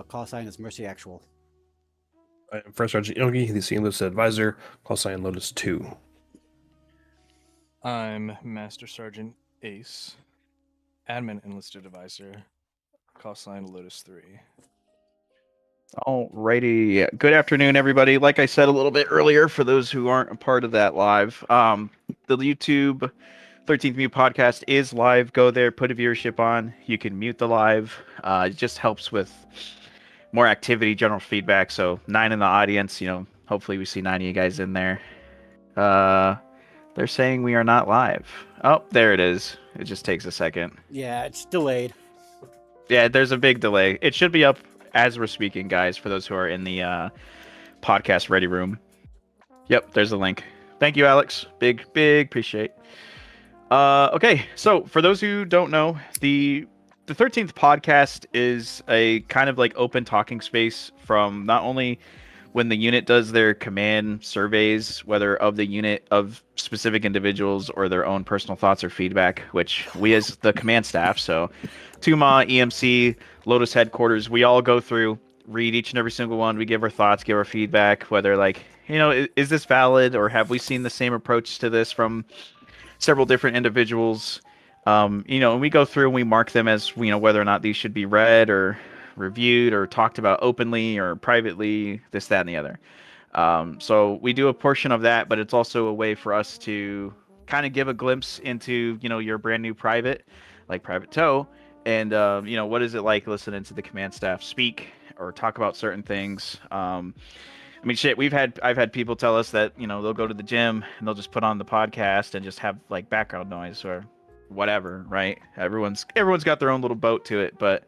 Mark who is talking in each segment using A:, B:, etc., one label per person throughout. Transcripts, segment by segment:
A: Call sign is Mercy Actual.
B: I am First Sergeant Yogi, the Senior Enlisted Advisor, call sign Lotus 2.
C: I'm Master Sergeant Ace, Admin Enlisted Advisor, call sign Lotus 3.
D: Alrighty. Good afternoon, everybody. Like I said a little bit earlier, for those who aren't a part of that live, the YouTube 13th Mute podcast is live. Go there, put a viewership on. You can mute the live. It just helps with more activity, general feedback. So 9 in the audience, hopefully we see 9 of you guys in there. They're saying we are not live. Oh, there it is. It just takes a second.
A: Yeah, it's delayed.
D: Yeah, there's a big delay. It should be up as we're speaking, guys, for those who are in the podcast ready room. Yep, there's a link. Thank you, Alex. Big appreciate. Okay, so for those who don't know, the 13th podcast is a kind of like open talking space from not only when the unit does their command surveys, whether of the unit, of specific individuals, or their own personal thoughts or feedback, which we as the command staff, so Tuma, EMC, Lotus headquarters, we all go through, read each and every single one. We give our thoughts, give our feedback, whether is this valid, or have we seen the same approach to this from several different individuals? And we go through and we mark them as, whether or not these should be read or reviewed or talked about openly or privately, this, that, and the other. So we do a portion of that, but it's also a way for us to kind of give a glimpse into, your brand new private, like Private Toe, and, what is it like listening to the command staff speak or talk about certain things. Shit, I've had people tell us that, they'll go to the gym and they'll just put on the podcast and just have like background noise or whatever, right? Everyone's got their own little boat to it, but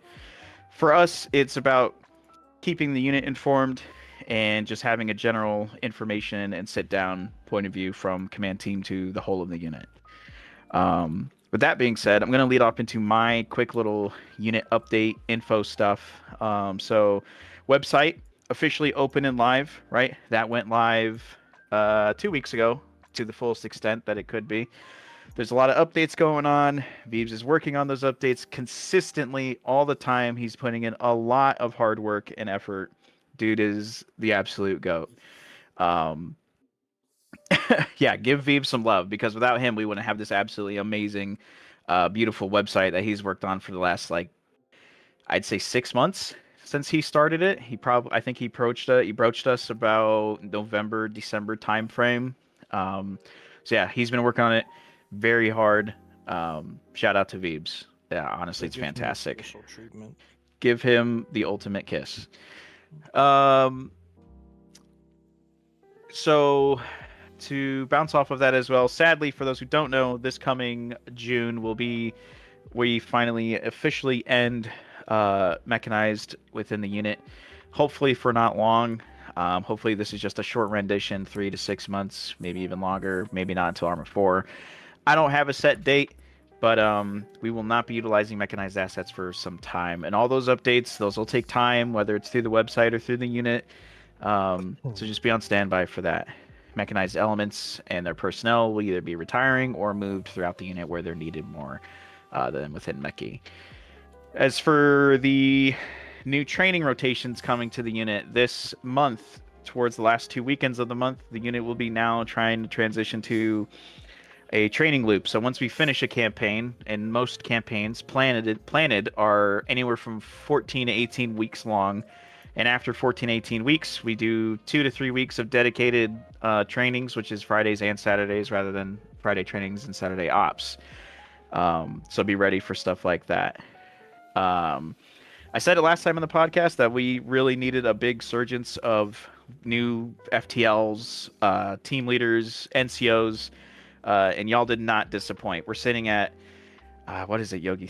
D: for us, it's about keeping the unit informed and just having a general information and sit down point of view from command team to the whole of the unit. With that being said, I'm going to lead off into my quick little unit update info stuff. So website officially open and live, right? That went live 2 weeks ago to the fullest extent that it could be. There's a lot of updates going on. Veeves is working on those updates consistently all the time. He's putting in a lot of hard work and effort. Dude is the absolute GOAT. Yeah, give Veeves some love, because without him, we wouldn't have this absolutely amazing, beautiful website that he's worked on for the last, I'd say 6 months since he started it. I think he broached us about November, December timeframe. So yeah, he's been working on it very hard. Shout out to Veebs. Yeah, honestly, it's fantastic. Give him the ultimate kiss. So to bounce off of that as well, sadly, for those who don't know, this coming June we finally officially end mechanized within the unit. Hopefully for not long. Hopefully this is just a short rendition, 3 to 6 months, maybe even longer, maybe not until Armor 4. I don't have a set date, but we will not be utilizing mechanized assets for some time. And all those updates, those will take time, whether it's through the website or through the unit. So just be on standby for that. Mechanized elements and their personnel will either be retiring or moved throughout the unit where they're needed more than within Mechie. As for the new training rotations coming to the unit this month, towards the last 2 weekends of the month, the unit will be now trying to transition to a training loop. So once we finish a campaign, and most campaigns planted are anywhere from 14 to 18 weeks long, and after 14, 18 weeks, we do 2 to 3 weeks of dedicated trainings, which is Fridays and Saturdays rather than Friday trainings and Saturday ops. So be ready for stuff like that. I said it last time on the podcast that we really needed a big surgence of new FTLs, team leaders, NCOs, and y'all did not disappoint. We're sitting at, what is it, Yogi?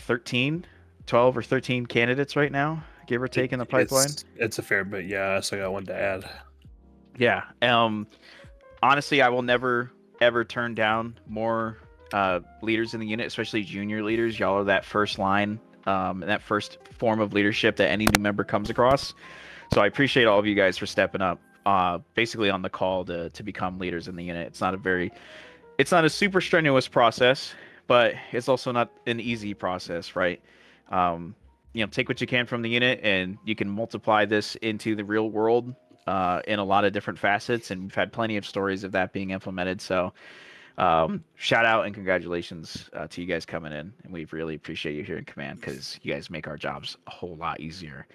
D: 12 or 13 candidates right now, give or take, in the pipeline.
B: It's a fair bit, yeah. So I got one to add.
D: Yeah. Honestly, I will never ever turn down more leaders in the unit, especially junior leaders. Y'all are that first line, and that first form of leadership that any new member comes across. So I appreciate all of you guys for stepping up, basically on the call to become leaders in the unit. It's not a super strenuous process, but it's also not an easy process, right? take what you can from the unit, and you can multiply this into the real world in a lot of different facets. And we've had plenty of stories of that being implemented. So shout out and congratulations to you guys coming in, and we really appreciate you here in command because you guys make our jobs a whole lot easier.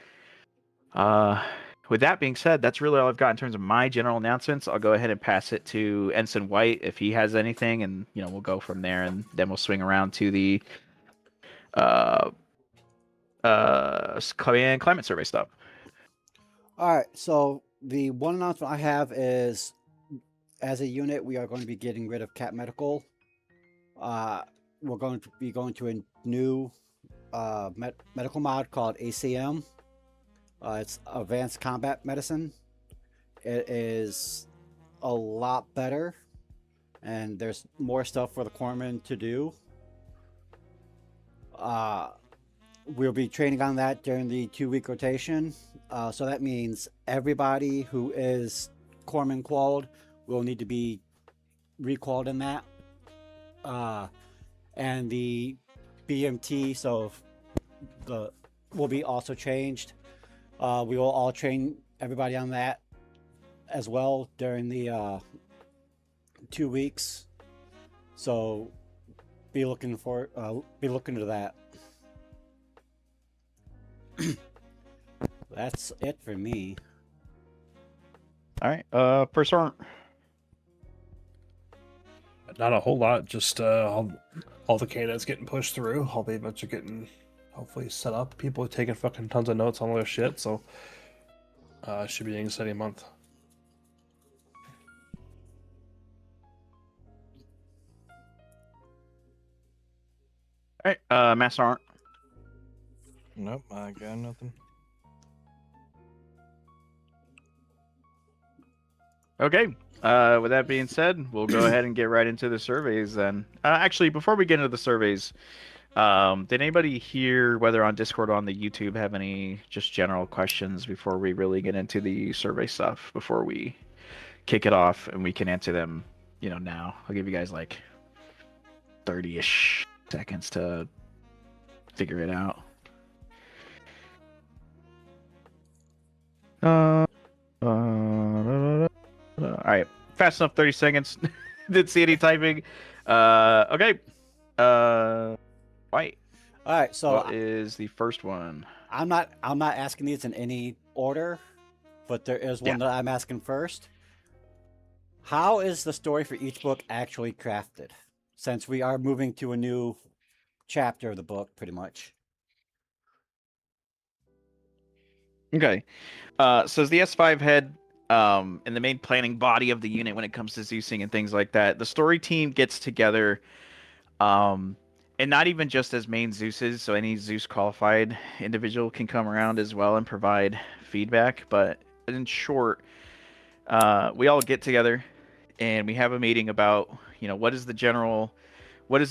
D: With that being said, that's really all I've got in terms of my general announcements. I'll go ahead and pass it to Ensign White if he has anything, and we'll go from there, and then we'll swing around to the climate survey stuff.
A: All right. So the one announcement I have is, as a unit, we are going to be getting rid of Cat Medical. We're going to be going to a new medical mod called ACM. It's Advanced Combat Medicine. It is a lot better, and there's more stuff for the corpsmen to do. We'll be training on that during the 2-week rotation. So that means everybody who is corpsman qualled will need to be requalled in that. And the BMT, will be also changed. We will all train everybody on that as well during the 2 weeks. So be looking to that. That's it for me.
D: All right, First Sergeant.
B: Not a whole lot. Just all the candidates getting pushed through. All the events are getting hopefully set up. People are taking fucking tons of notes on all their shit. So should be an exciting month.
D: All right, Master Sergeant.
C: Nope, I got nothing.
D: Okay. With that being said, we'll go ahead and get right into the surveys then. Actually, before we get into the surveys, did anybody here, whether on Discord or on the YouTube, have any just general questions before we really get into the survey stuff, before we kick it off, and we can answer them, now? I'll give you guys like 30-ish seconds to figure it out. All right, fast enough. 30 seconds. Didn't see any typing. Okay. White.
A: All right. So
D: what is the first one?
A: I'm not asking these in any order, but there is one that I'm asking first. How is the story for each book actually crafted? Since we are moving to a new chapter of the book, pretty much.
D: Okay. So as the S5 head and the main planning body of the unit when it comes to Zeusing and things like that, the story team gets together, and not even just as main Zeuses, so any Zeus qualified individual can come around as well and provide feedback. But in short, we all get together and we have a meeting about, what does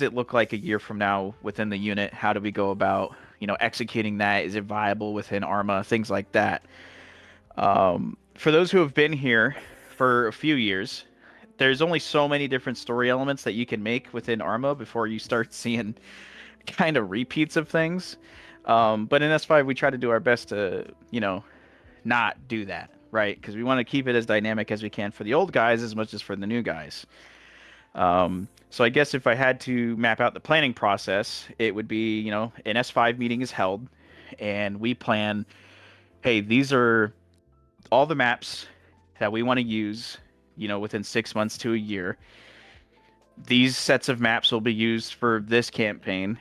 D: it look like a year from now within the unit? How do we go about, executing that? Is it viable within Arma? Things like that. For those who have been here for a few years, there's only so many different story elements that you can make within Arma before you start seeing kind of repeats of things. But in S5, we try to do our best to, not do that, right? Because we want to keep it as dynamic as we can for the old guys as much as for the new guys. So I guess if I had to map out the planning process, it would be, an S5 meeting is held, and we plan, hey, these are all the maps that we want to use, within 6 months to a year. These sets of maps will be used for this campaign,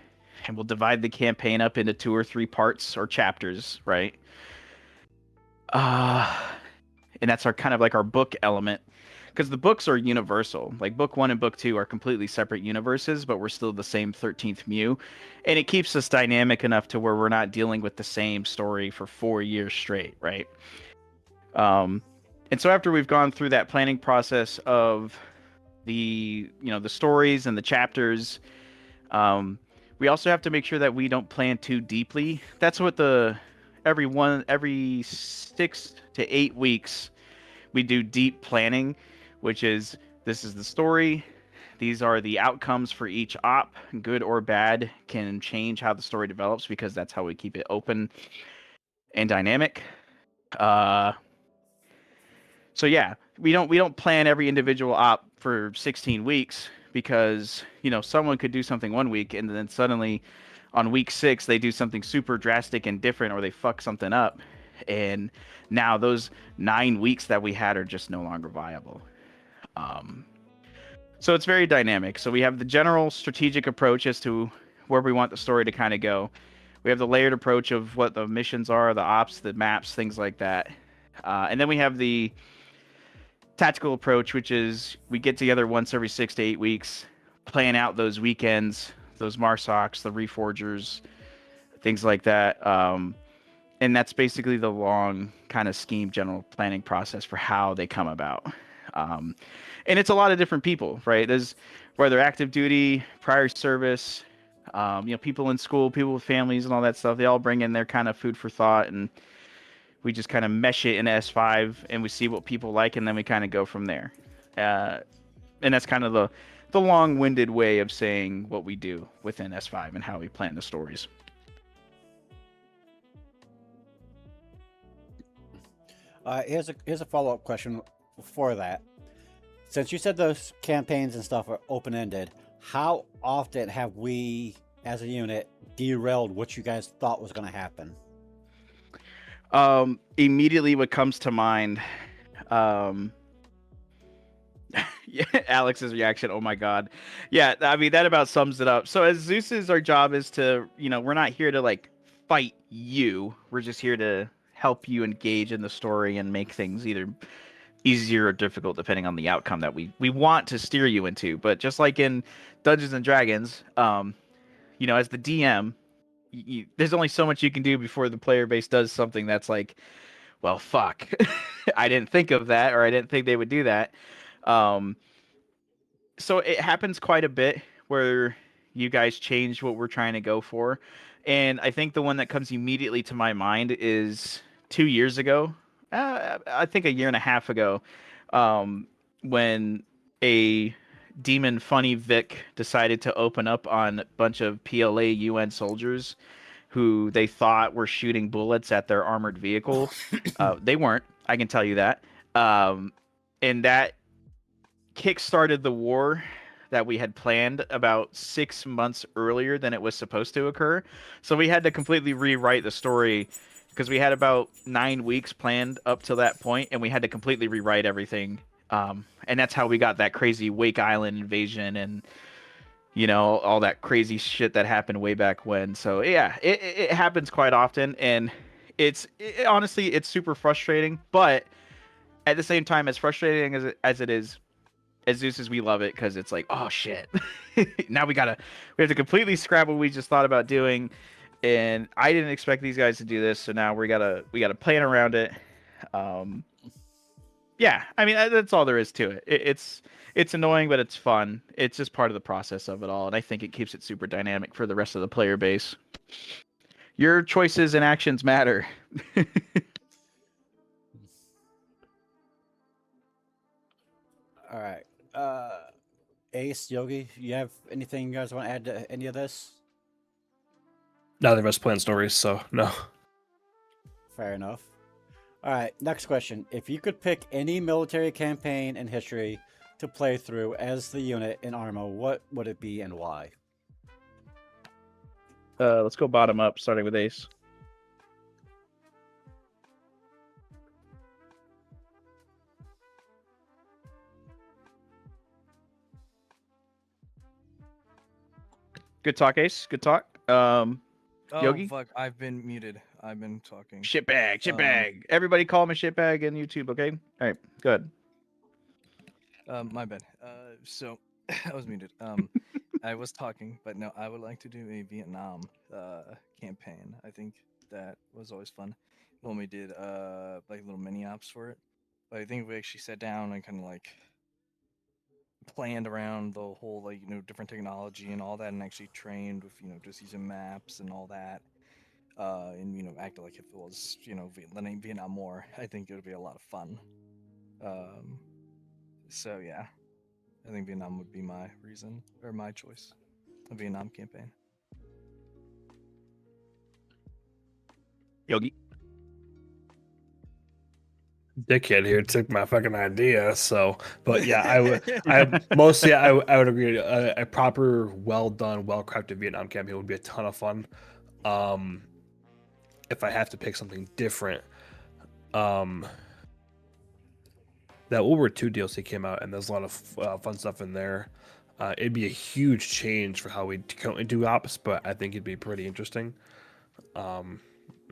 D: and we'll divide the campaign up into 2 or 3 parts or chapters, right? And that's our kind of like our book element. Because the books are universal. Like book 1 and book 2 are completely separate universes, but we're still the same 13th Mu. And it keeps us dynamic enough to where we're not dealing with the same story for 4 years straight, right? And so after we've gone through that planning process of the stories and the chapters, we also have to make sure that we don't plan too deeply. That's what every 6 to 8 weeks we do deep planning, which is, this is the story, these are the outcomes for each op, good or bad, can change how the story develops because that's how we keep it open and dynamic. So yeah, we don't plan every individual op for 16 weeks because someone could do something one week and then suddenly on week 6 they do something super drastic and different, or they fuck something up, and now those 9 weeks that we had are just no longer viable. So it's very dynamic. So we have the general strategic approach as to where we want the story to kind of go. We have the layered approach of what the missions are, the ops, the maps, things like that. And then we have the tactical approach, which is we get together once every 6 to 8 weeks, plan out those weekends, those Marsocs, the Reforgers, things like that. And that's basically the long kind of scheme, general planning process for how they come about. And it's a lot of different people, right? There's whether active duty, prior service, people in school, people with families and all that stuff. They all bring in their kind of food for thought, and we just kind of mesh it in S5 and we see what people like, and then we kind of go from there. And that's kind of the long-winded way of saying what we do within S5 and how we plan the stories.
A: Here's a follow-up question for that. Since you said those campaigns and stuff are open-ended, how often have we, as a unit, derailed what you guys thought was going to happen?
D: Immediately what comes to mind, yeah, Alex's reaction, oh my god. Yeah, I mean, that about sums it up. So as Zeus's, our job is to, we're not here to like fight you. We're just here to help you engage in the story and make things either easier or difficult depending on the outcome that we want to steer you into. But just like in Dungeons and Dragons, as the DM, there's only so much you can do before the player base does something that's like, well, fuck, I didn't think of that, or I didn't think they would do that. So it happens quite a bit where you guys change what we're trying to go for. And I think the one that comes immediately to my mind is 2 years ago. I think a year and a half ago, when a demon funny Vic decided to open up on a bunch of PLA UN soldiers who they thought were shooting bullets at their armored vehicle. They weren't, I can tell you that. And that kickstarted the war that we had planned about 6 months earlier than it was supposed to occur. So we had to completely rewrite the story because we had about 9 weeks planned up till that point, and we had to completely rewrite everything. And that's how we got that crazy Wake Island invasion and all that crazy shit that happened way back when. So yeah, it happens quite often, and honestly it's super frustrating. But at the same time, as frustrating as it is, as Zeus's, we love it because it's like, oh shit, now we have to completely scrap what we just thought about doing, and I didn't expect these guys to do this, so now we gotta plan around it. Yeah, I mean, that's all there is to it. It's annoying, but it's fun. It's just part of the process of it all, and I think it keeps it super dynamic for the rest of the player base. Your choices and actions matter.
A: All right. Ace, Yogi, you have anything you guys want to add to any of this?
B: Neither of us plan stories, so no.
A: Fair enough. All right, next question. If you could pick any military campaign in history to play through as the unit in Arma, what would it be and why?
D: Let's go bottom up, starting with Ace. Good talk, Ace. Good talk. Yogi?
C: Fuck, I've been muted. I've been talking.
D: Shitbag. Everybody call him a shitbag in YouTube, okay? All right, good.
C: My bad. So I was muted. I was talking, but no, I would like to do a Vietnam campaign. I think that was always fun when we did like little mini ops for it. But I think we actually sat down and kind of like planned around the whole like different technology and all that, and actually trained with just using maps and all that. And acted like if it was the Vietnam War. I think it would be a lot of fun. So yeah, I think Vietnam would be my reason or my choice. A Vietnam campaign.
D: Yogi.
B: Dickhead here took my fucking idea. So, but yeah, I would agree. A proper, well done, well crafted Vietnam campaign would be a ton of fun. If I have to pick something different, that World War II DLC came out, and there's a lot of fun stuff in there. It'd be a huge change for how we currently do ops, but I think it'd be pretty interesting.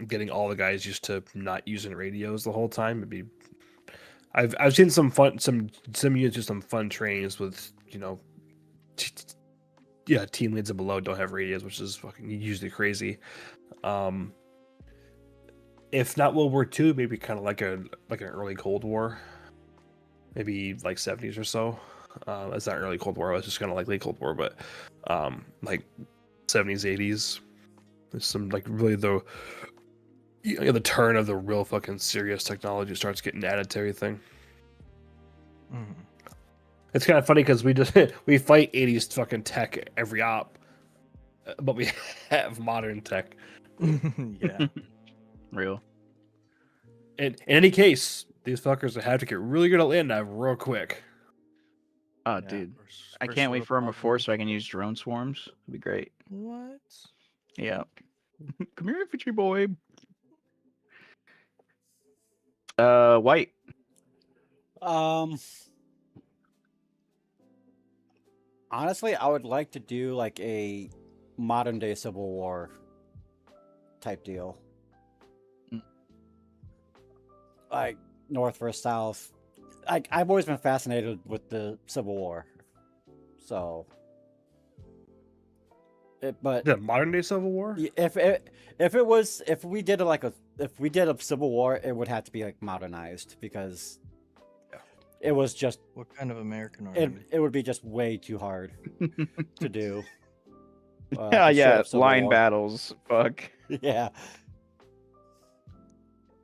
B: Getting all the guys used to not using radios the whole time would be. I've seen some units do some fun trainings with team leads and below don't have radios, which is fucking usually crazy. If not World War II, maybe kind of like an early Cold War, maybe like 70s or so. It's not early Cold War; it's just kind of like late Cold War, but like 70s, 80s. There's some like really the turn of the real fucking serious technology starts getting added to everything.
C: Mhm.
B: It's kind of funny because we fight 80s fucking tech every op, but we have modern tech.
C: Yeah.
D: Real.
B: In any case, these fuckers have to get really good at land nav real quick.
D: Oh,
C: Yeah.
D: dude.
C: First-
D: I
C: first
D: can't wait
C: world
D: for Armor 4
C: problem.
D: so I can use drone swarms. It'd be great.
C: What?
D: Yeah. Come here, infantry boy. White.
A: Honestly, I would like to do like a modern day Civil War type deal.
D: Mm.
A: Like North versus South. I've always been fascinated with the Civil War. So but
B: The modern day Civil War?
A: if we did a Civil War, it would have to be like modernized because it was just
C: What kind of American army?
A: it would be just way too hard to do.
D: Yeah,
A: a straight
D: yeah.
A: up Civil
D: Line
A: War.
D: battles. Fuck.
A: Yeah.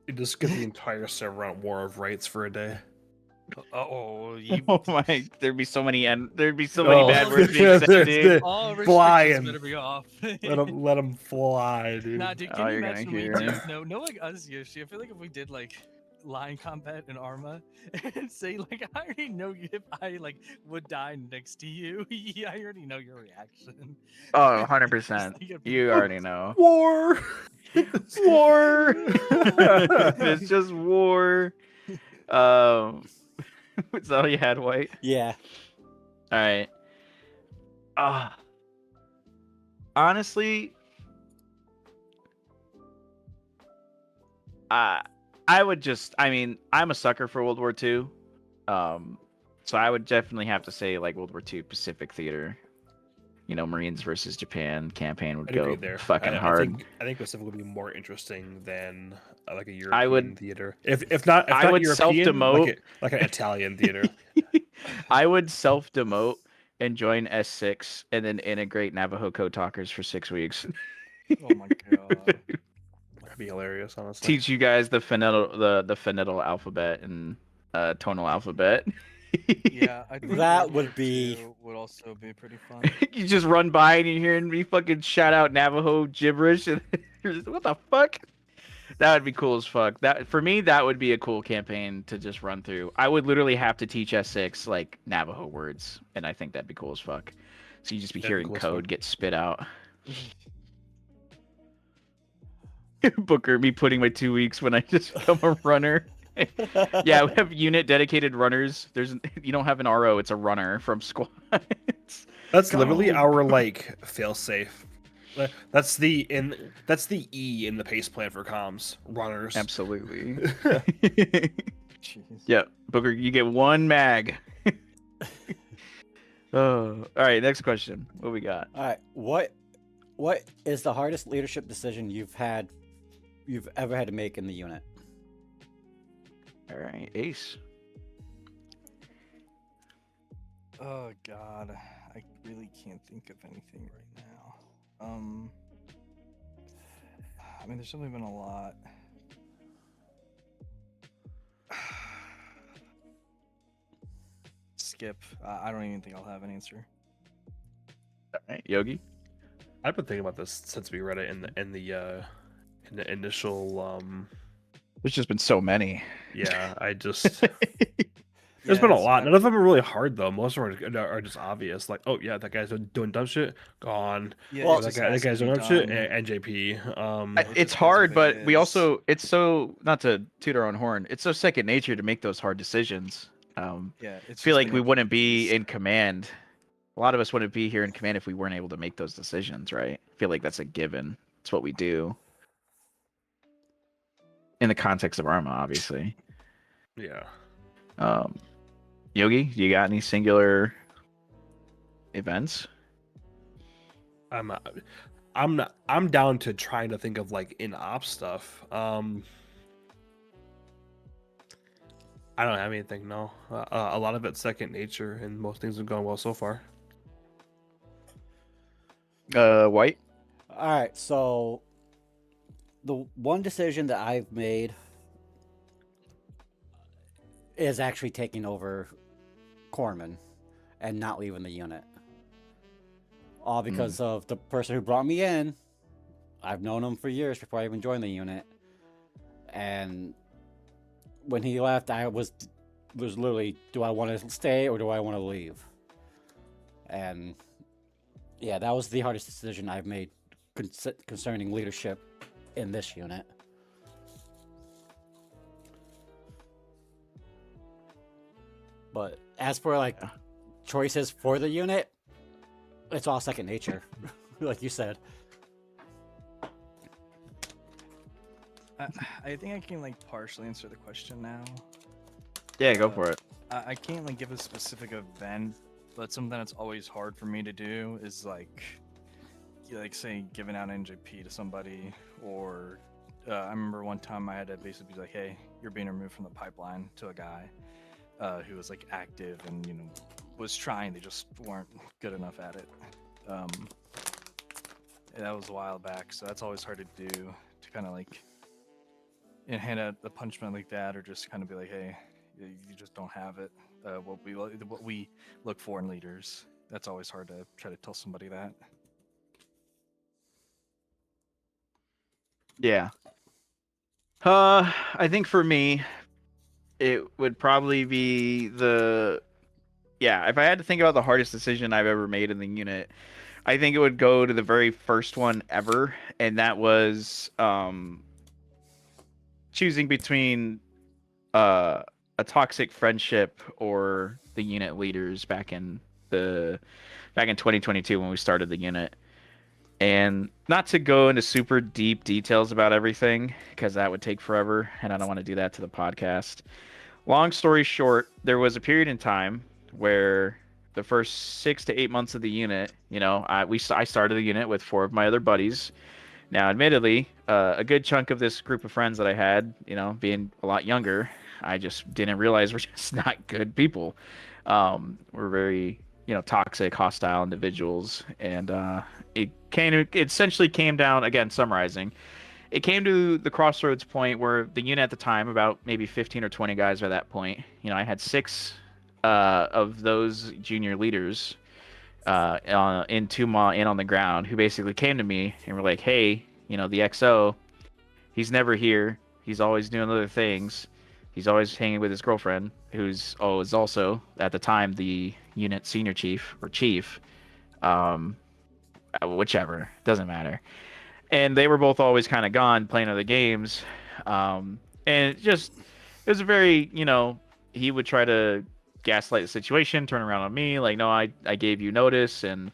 B: You just get the entire server on War of Rights for a day.
C: Oh, you
D: Oh my! There'd be so many bad
B: Oh.
D: words being said, dude.
C: all
B: Flying.
C: restrictions better be off.
B: Let them fly, dude.
C: Nah, dude,
D: Oh,
C: can you
D: you're gonna
C: imagine we
D: hear
C: did
D: him.
C: no like us Yoshi? I feel like if we did like line combat in Arma and say like I already know if I like would die next to you, yeah, I already know your reaction.
D: Oh,
C: Just
D: 100%.
C: like it'd be-
D: You already know.
B: War.
D: War. It's just war. Is that all you had, White?
A: Yeah.
D: All right. Honestly, I would just. I mean, I'm a sucker for World War II. So I would definitely have to say like World War II Pacific Theater. You know, Marines versus Japan campaign would
B: I'd agree
D: go
B: there.
D: fucking
B: I
D: hard.
B: think Pacific would be more interesting than like a
D: I
B: European
D: would-
B: theater. If not
D: I would
B: European,
D: self-demote.
B: like an Italian theater.
D: I would self-demote and join S6 and then integrate Navajo code talkers for 6 weeks.
C: Oh my god.
B: That'd be hilarious, honestly.
D: Teach you guys the phonetal alphabet and tonal alphabet.
C: Yeah, I think
A: That
C: World
A: would
C: War
A: be-
C: II would also be pretty fun.
D: You just run by and you're hearing me fucking shout out Navajo gibberish and you're just, what the fuck? That would be cool as fuck. That for me, that would be a cool campaign to just run through. I would literally have to teach S6 like Navajo words, and I think that'd be cool as fuck. So you just be
B: That'd be
D: hearing
B: cool as
D: code
B: fuck.
D: get spit out. Booker, me putting my 2 weeks when I just become a runner. Yeah, we have unit dedicated runners. You don't have an RO, it's a runner from squads.
B: That's
D: Go.
B: literally our like fail safe. That's the E in the pace plan for comms runners.
D: Absolutely.
C: Jeez.
D: Yeah, Booker, you get 1 mag. Oh, all right. Next question. What we got?
A: All right. What is the hardest leadership decision you've ever had to make in the unit?
D: All right, Ace.
C: Oh god, I really can't think of anything right now. I mean, there's certainly been a lot. skip. I don't even think I'll have an answer.
D: All right, Yogi.
B: I've been thinking about this since we read it in the initial
D: There's just been so many.
B: yeah, I just
C: Yeah,
B: there's been a
C: it's
B: lot.
C: not-
B: None of them are really hard though. Most of them are just obvious. Like, oh yeah, that guy's doing dumb shit. Gone.
C: Yeah,
A: Well,
C: it
B: That
C: just
B: guy, that
C: has to
B: guy's
C: be
B: doing dumb shit.
C: done.
B: NJP.
C: It
D: It's
C: just is
D: hard,
C: what it
D: but we
C: is.
D: also it's so not to toot our own horn. It's so second nature to make those hard decisions.
C: Yeah, it's
D: Feel
C: just
D: like
C: been
D: we wouldn't be
C: implemented.
D: in command. A lot of us wouldn't be here in command if we weren't able to make those decisions, right? I feel like that's a given. It's what we do in the context of Arma, obviously.
B: Yeah.
D: Yogi, you got any singular events?
B: I'm down to trying to think of like in-op stuff. I don't have anything. No, a lot of it's second nature, and most things have gone well so far.
D: White.
A: All right, so the one decision that I've made is actually taking over Corman and not leaving the unit. All because of the person who brought me in. I've known him for years before I even joined the unit. And when he left, I was literally, do I want to stay or do I want to leave? And yeah, that was the hardest decision I've made concerning leadership in this unit. But as for like choices for the unit, it's all second nature, like you said.
C: I think I can like partially answer the question now.
D: Yeah, go for it.
C: I can't like give a specific event, but something that's always hard for me to do is like say giving out NJP to somebody, or I remember one time I had to basically be like, hey, you're being removed from the pipeline to a guy who was like active and was trying, they just weren't good enough at it. That was a while back, so that's always hard to do, to kind of like hand out a punishment like that, or just kind of be like, hey, you just don't have it. What we look for in leaders. That's always hard to try to tell somebody that.
D: Yeah. I think for me, it would probably be if I had to think about the hardest decision I've ever made in the unit, I think it would go to the very first one ever, and that was choosing between a toxic friendship or the unit leaders back in 2022 when we started the unit. And not to go into super deep details about everything, because that would take forever, and I don't want to do that to the podcast. Long story short, there was a period in time where the first 6 to 8 months of the unit, I started the unit with 4 of my other buddies. Now, admittedly, a good chunk of this group of friends that I had, being a lot younger, I just didn't realize we're just not good people. We're very, toxic, hostile individuals, and it essentially came down, again, summarizing. It came to the crossroads point where the unit at the time, about maybe 15 or 20 guys by that point, I had 6 of those junior leaders in Tuma and on the ground who basically came to me and were like, hey, the XO, he's never here. He's always doing other things. He's always hanging with his girlfriend, who's is also, at the time, the unit senior chief or chief. Whichever. Doesn't matter. And they were both always kind of gone playing other games. And it was a very, he would try to gaslight the situation, turn around on me, like, no, I gave you notice, and,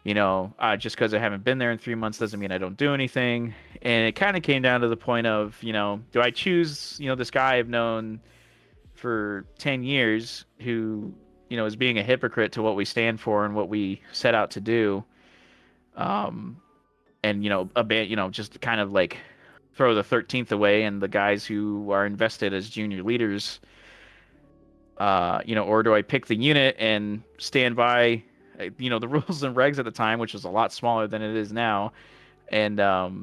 D: just because I haven't been there in 3 months doesn't mean I don't do anything. And it kind of came down to the point of, do I choose, this guy I've known for 10 years who, is being a hypocrite to what we stand for and what we set out to do. And just kind of like throw the 13th away, and the guys who are invested as junior leaders, or do I pick the unit and stand by, the rules and regs at the time, which was a lot smaller than it is now, and I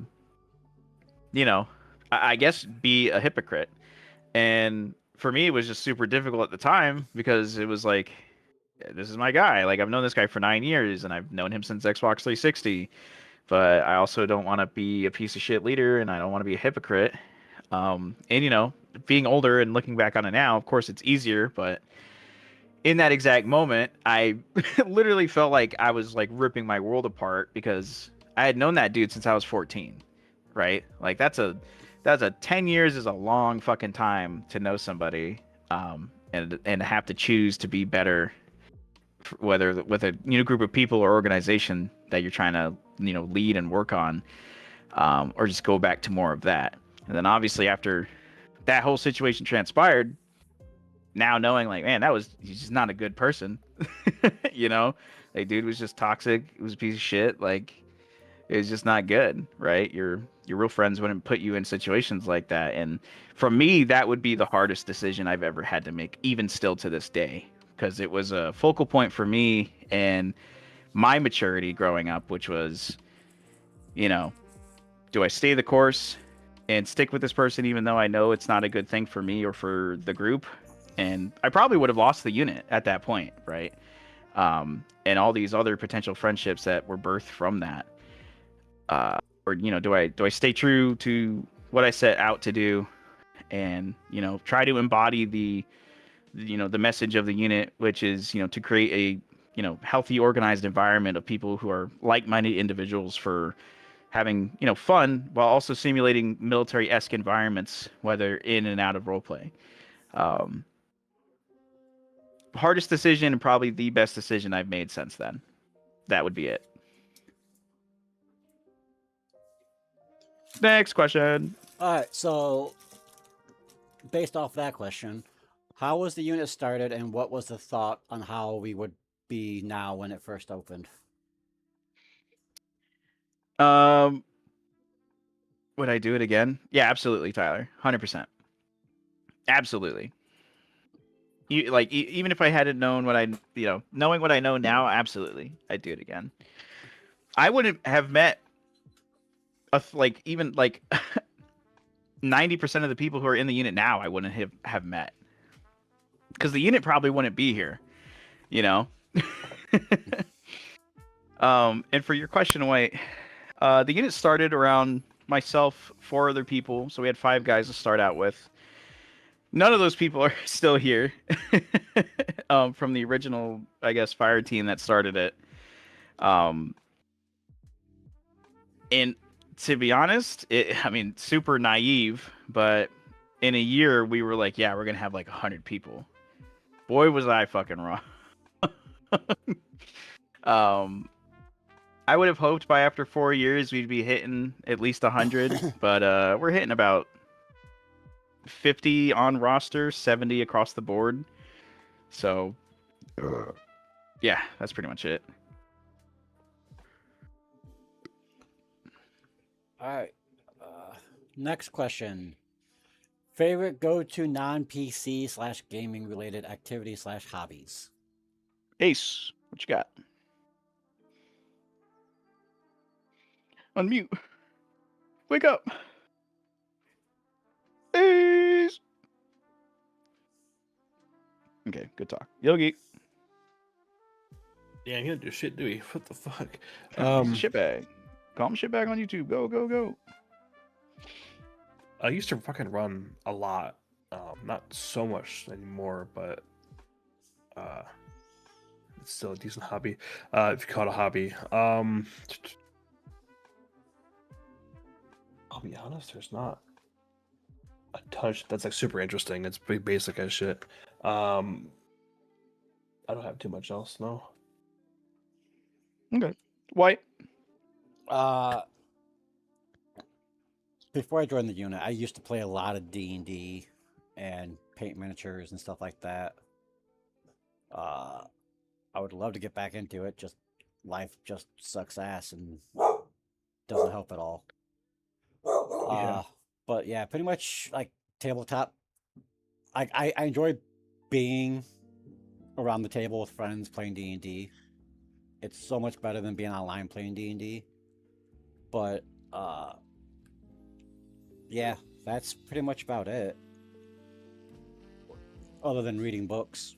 D: guess be a hypocrite. And for me, it was just super difficult at the time, because it was like, this is my guy. Like I've known this guy for 9 years, and I've known him since Xbox 360. But I also don't want to be a piece of shit leader, and I don't want to be a hypocrite. And being older and looking back on it now, of course, it's easier. But in that exact moment, I literally felt like I was like ripping my world apart because I had known that dude since I was 14, right? Like that's a 10 years is a long fucking time to know somebody, and have to choose to be better, whether with a new group of people or organization that you're trying to lead and work on, or just go back to more of that. And then obviously after that whole situation transpired, now knowing like, man, he's just not a good person. Like dude was just toxic. It was a piece of shit. Like it was just not good, right? Your real friends wouldn't put you in situations like that. And for me, that would be the hardest decision I've ever had to make, even still to this day, because it was a focal point for me and my maturity growing up, which was, do I stay the course and stick with this person even though I know it's not a good thing for me or for the group? And I probably would have lost the unit at that point, right? And all these other potential friendships that were birthed from that. Or do I stay true to what I set out to do, and try to embody the message of the unit, which is to create a healthy, organized environment of people who are like-minded individuals for having fun while also simulating military-esque environments, whether in and out of roleplay. Hardest decision and probably the best decision I've made since then. That would be it. Next question.
A: All right, so based off that question, how was the unit started, and what was the thought on how we would be now when it first opened?
D: Would I do it again? Yeah, absolutely, Tyler. 100%. Absolutely. Even if I hadn't known what knowing what I know now, absolutely, I'd do it again. I wouldn't have met even 90% of the people who are in the unit now. I wouldn't have met, because the unit probably wouldn't be here. And for your question, White, the unit started around myself, 4 other people, so we had 5 guys to start out with. None of those people are still here. From the original, I guess, fire team that started it. And to be honest, super naive, but in a year we were like, yeah, we're gonna have like 100 people. Boy, was I fucking wrong. I would have hoped by after 4 years we'd be hitting at least 100, but we're hitting about 50 on roster, 70 across the board. So, yeah, that's pretty much it.
A: All right. Next question. Favorite go-to non-PC / gaming related activity / hobbies?
D: Ace, what you got? Unmute. Wake up. Ace. Okay, good talk. Yogi.
B: Yeah, he didn't do shit, do he? What the fuck?
D: Shitbag. Call him shitbag on YouTube. Go, go, go.
B: I used to fucking run a lot. Not so much anymore, but it's still a decent hobby. If you call it a hobby. I'll be honest, there's not a touch that's like super interesting. It's pretty basic as shit. I don't have too much else, no.
D: Okay. White.
A: Before I joined the unit, I used to play a lot of D&D and paint miniatures and stuff like that. I would love to get back into it. Just life just sucks ass and doesn't help at all.
B: Yeah.
A: But yeah, pretty much like tabletop. I enjoy being around the table with friends playing D&D. It's so much better than being online playing D&D. But yeah, that's pretty much about it. Other than reading books.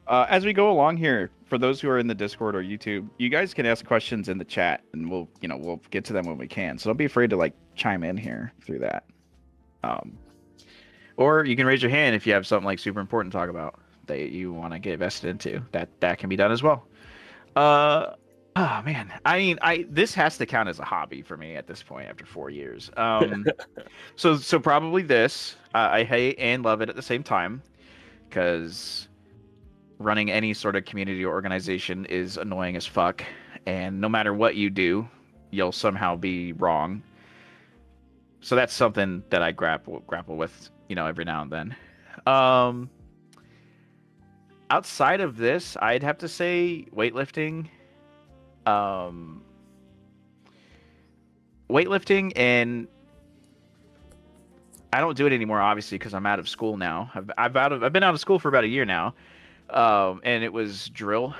D: As we go along here, for those who are in the Discord or YouTube, you guys can ask questions in the chat, and we'll get to them when we can. So don't be afraid to like chime in here through that. Or you can raise your hand if you have something like super important to talk about that you want to get vested into. That can be done as well. Oh man, I mean, this has to count as a hobby for me at this point after 4 years. So probably this. I hate and love it at the same time, because running any sort of community or organization is annoying as fuck, and no matter what you do, you'll somehow be wrong. So that's something that I grapple with, every now and then. Outside of this, I'd have to say weightlifting. Weightlifting, and I don't do it anymore, obviously, because I'm out of school now. I've been out of school for about a year now, and it was drill.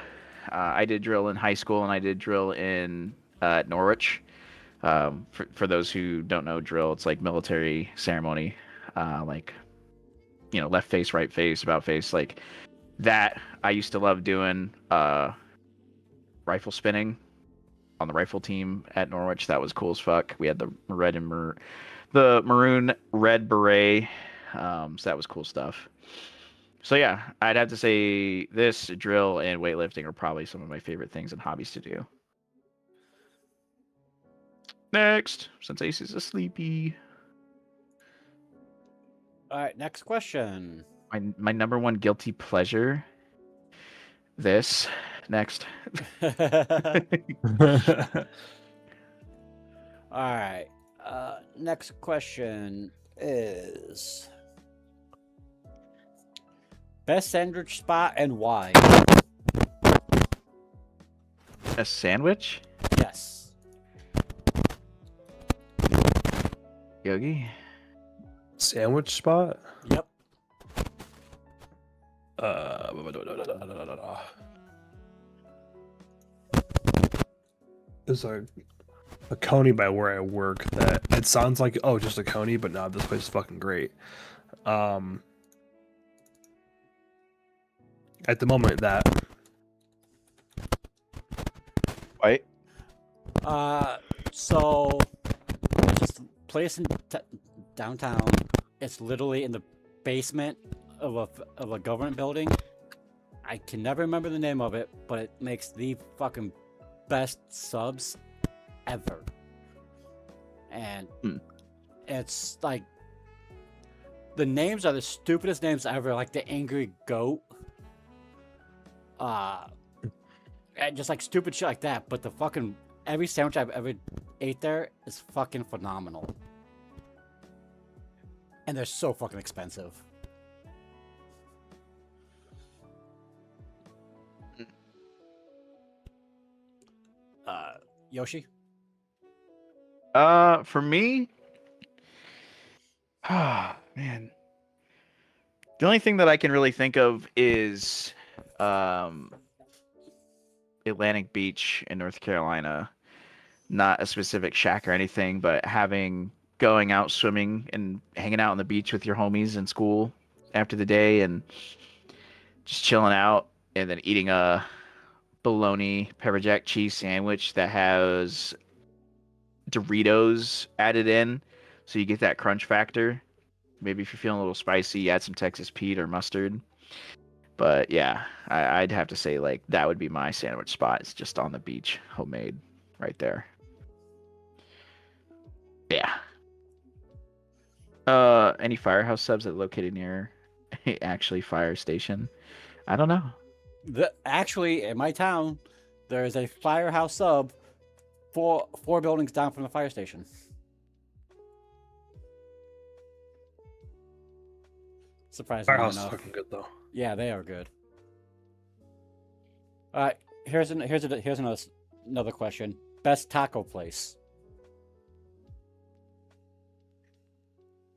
D: I did drill in high school, and I did drill in Norwich. For those who don't know drill, it's like military ceremony, like left face, right face, about face, like that. I used to love doing rifle spinning on the rifle team at Norwich. That was cool as fuck. We had the maroon red beret, so that was cool stuff. So yeah, I'd have to say this, drill, and weightlifting are probably some of my favorite things and hobbies to do. Next, since Ace is a sleepy.
A: All right, next question.
D: My number one guilty pleasure. This. Next.
A: All right. Next question is best sandwich spot and why?
D: A sandwich?
A: Yes.
D: Yogi?
B: Sandwich spot?
A: Yep.
B: There's a coney by where I work that it sounds like just a coney, but no, this place is fucking great. At the moment, that
D: White?
A: So just a place in downtown. It's literally in the basement of a government building. I can never remember the name of it, but it makes the fucking best subs ever. And it's like the names are the stupidest names ever, like the Angry Goat. And just like stupid shit like that, but the fucking every sandwich I've ever ate there is fucking phenomenal. And they're so fucking expensive. Yoshi?
D: For me, man, the only thing that I can really think of is Atlantic Beach in North Carolina. Not a specific shack or anything, but going out swimming and hanging out on the beach with your homies in school after the day and just chilling out, and then eating a bologna pepper jack cheese sandwich that has Doritos added in, so you get that crunch factor. Maybe if you're feeling a little spicy, you add some Texas Pete or mustard. But yeah, I'd have to say like that would be my sandwich spot. It's just on the beach, homemade, right there. Yeah. Any firehouse subs that are located near actually fire station? I don't know.
A: Actually, in my town, there is a firehouse sub four buildings down from the fire station. Surprisingly
B: firehouse is
A: enough.
B: fucking good though.
A: Yeah, they are good. All right, here's another question. Best taco place.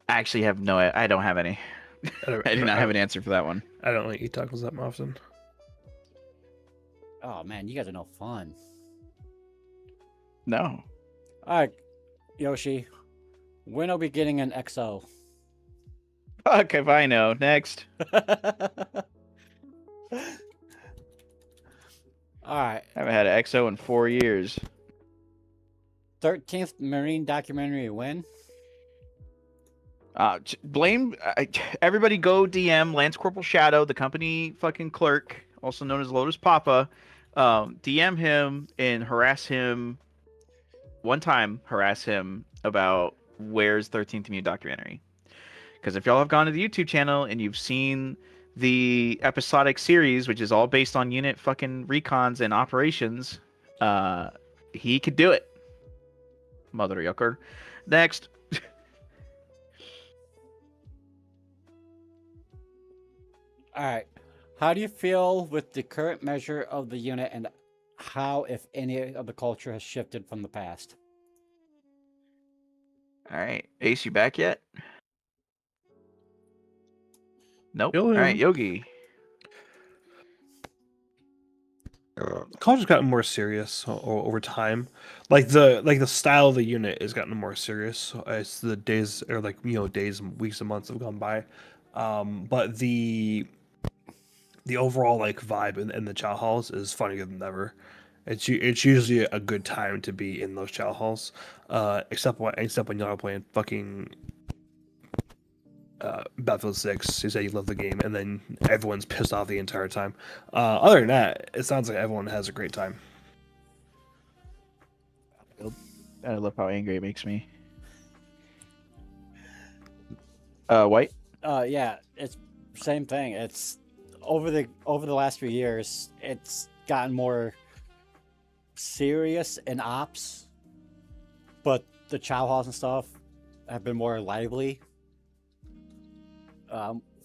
D: I actually have I don't have any. I do not have an answer for that one.
B: I don't really eat tacos that often.
A: Oh man, you guys are no fun.
D: No.
A: All right, Yoshi, when are we getting an XO?
D: Fuck if I know. Next.
A: All right.
D: I haven't had an XO in 4 years.
A: 13th Marine documentary win.
D: Blame everybody. Go DM Lance Corporal Shadow, the company fucking clerk, also known as Lotus Papa. DM him and harass him. One time, harass him about where's 13th Mute documentary. Because if y'all have gone to the YouTube channel and you've seen the episodic series, which is all based on unit fucking recons and operations, he could do it. Mother yucker. Next.
A: All right. How do you feel with the current measure of the unit and how, if any, of the culture has shifted from the past?
D: All right, Ace, you back yet? Nope.
B: Still
D: All right,
B: am.
D: Yogi.
B: Culture's gotten more serious over time. Like the style of the unit has gotten more serious as the days or days, weeks, and months have gone by. But the overall like vibe in the chow halls is funnier than ever. It's usually a good time to be in those chow halls, except when y'all are playing fucking Battlefield 6. You say you love the game, and then everyone's pissed off the entire time. Other than that, it sounds like everyone has a great time.
D: I love how angry it makes me. White.
A: Yeah, it's same thing. It's over the last few years, it's gotten more serious in ops, but the chow halls and stuff have been more lively,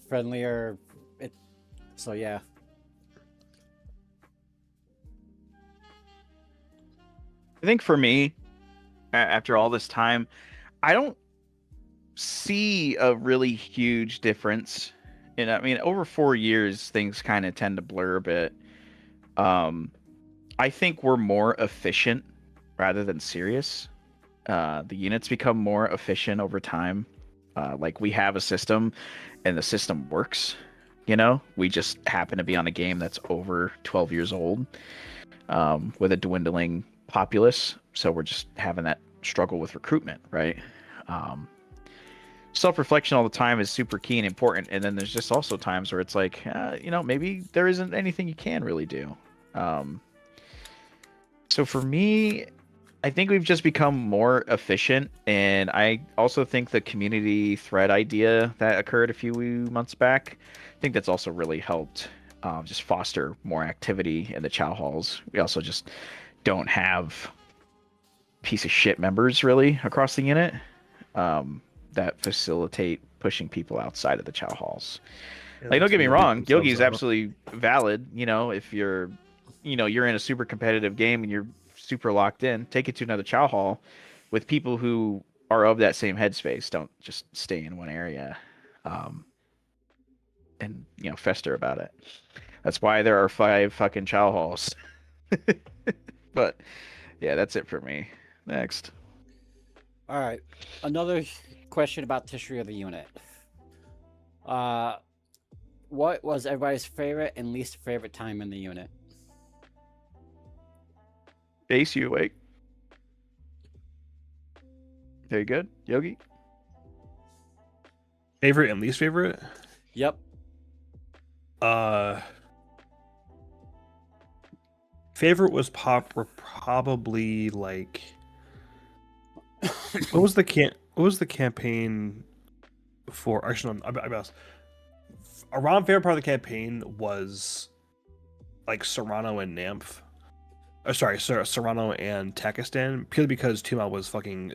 A: friendlier. So yeah.
D: I think for me, after all this time, I don't see a really huge difference. And I mean, over 4 years, things kind of tend to blur a bit. I think we're more efficient rather than serious. The units become more efficient over time. Like we have a system, and the system works. We just happen to be on a game that's over 12 years old, with a dwindling populace. So we're just having that struggle with recruitment, right? Self-reflection all the time is super key and important. And then there's just also times where it's like, maybe there isn't anything you can really do. So for me, I think we've just become more efficient, and I also think the community thread idea that occurred a few months back, I think that's also really helped just foster more activity in the chow halls. We also just don't have piece of shit members really across the unit that facilitate pushing people outside of the chow halls. Like, don't get me wrong, Yogi is absolutely valid. If you're in a super competitive game and you're super locked in, take it to another chow hall with people who are of that same headspace. Don't just stay in one area and fester about it. That's why there are 5 fucking chow halls. But yeah, that's it for me. Next.
A: All right. Another question about the history of the unit. What was everybody's favorite and least favorite time in the unit?
D: Ace, you awake? Very good. Yogi?
B: Favorite and least favorite?
A: Yep.
B: Favorite was probably like what was the campaign for? Actually, no, I guess around favorite part of the campaign was like Serrano and Nymph. Serrano and Takistan, purely because Tuma was fucking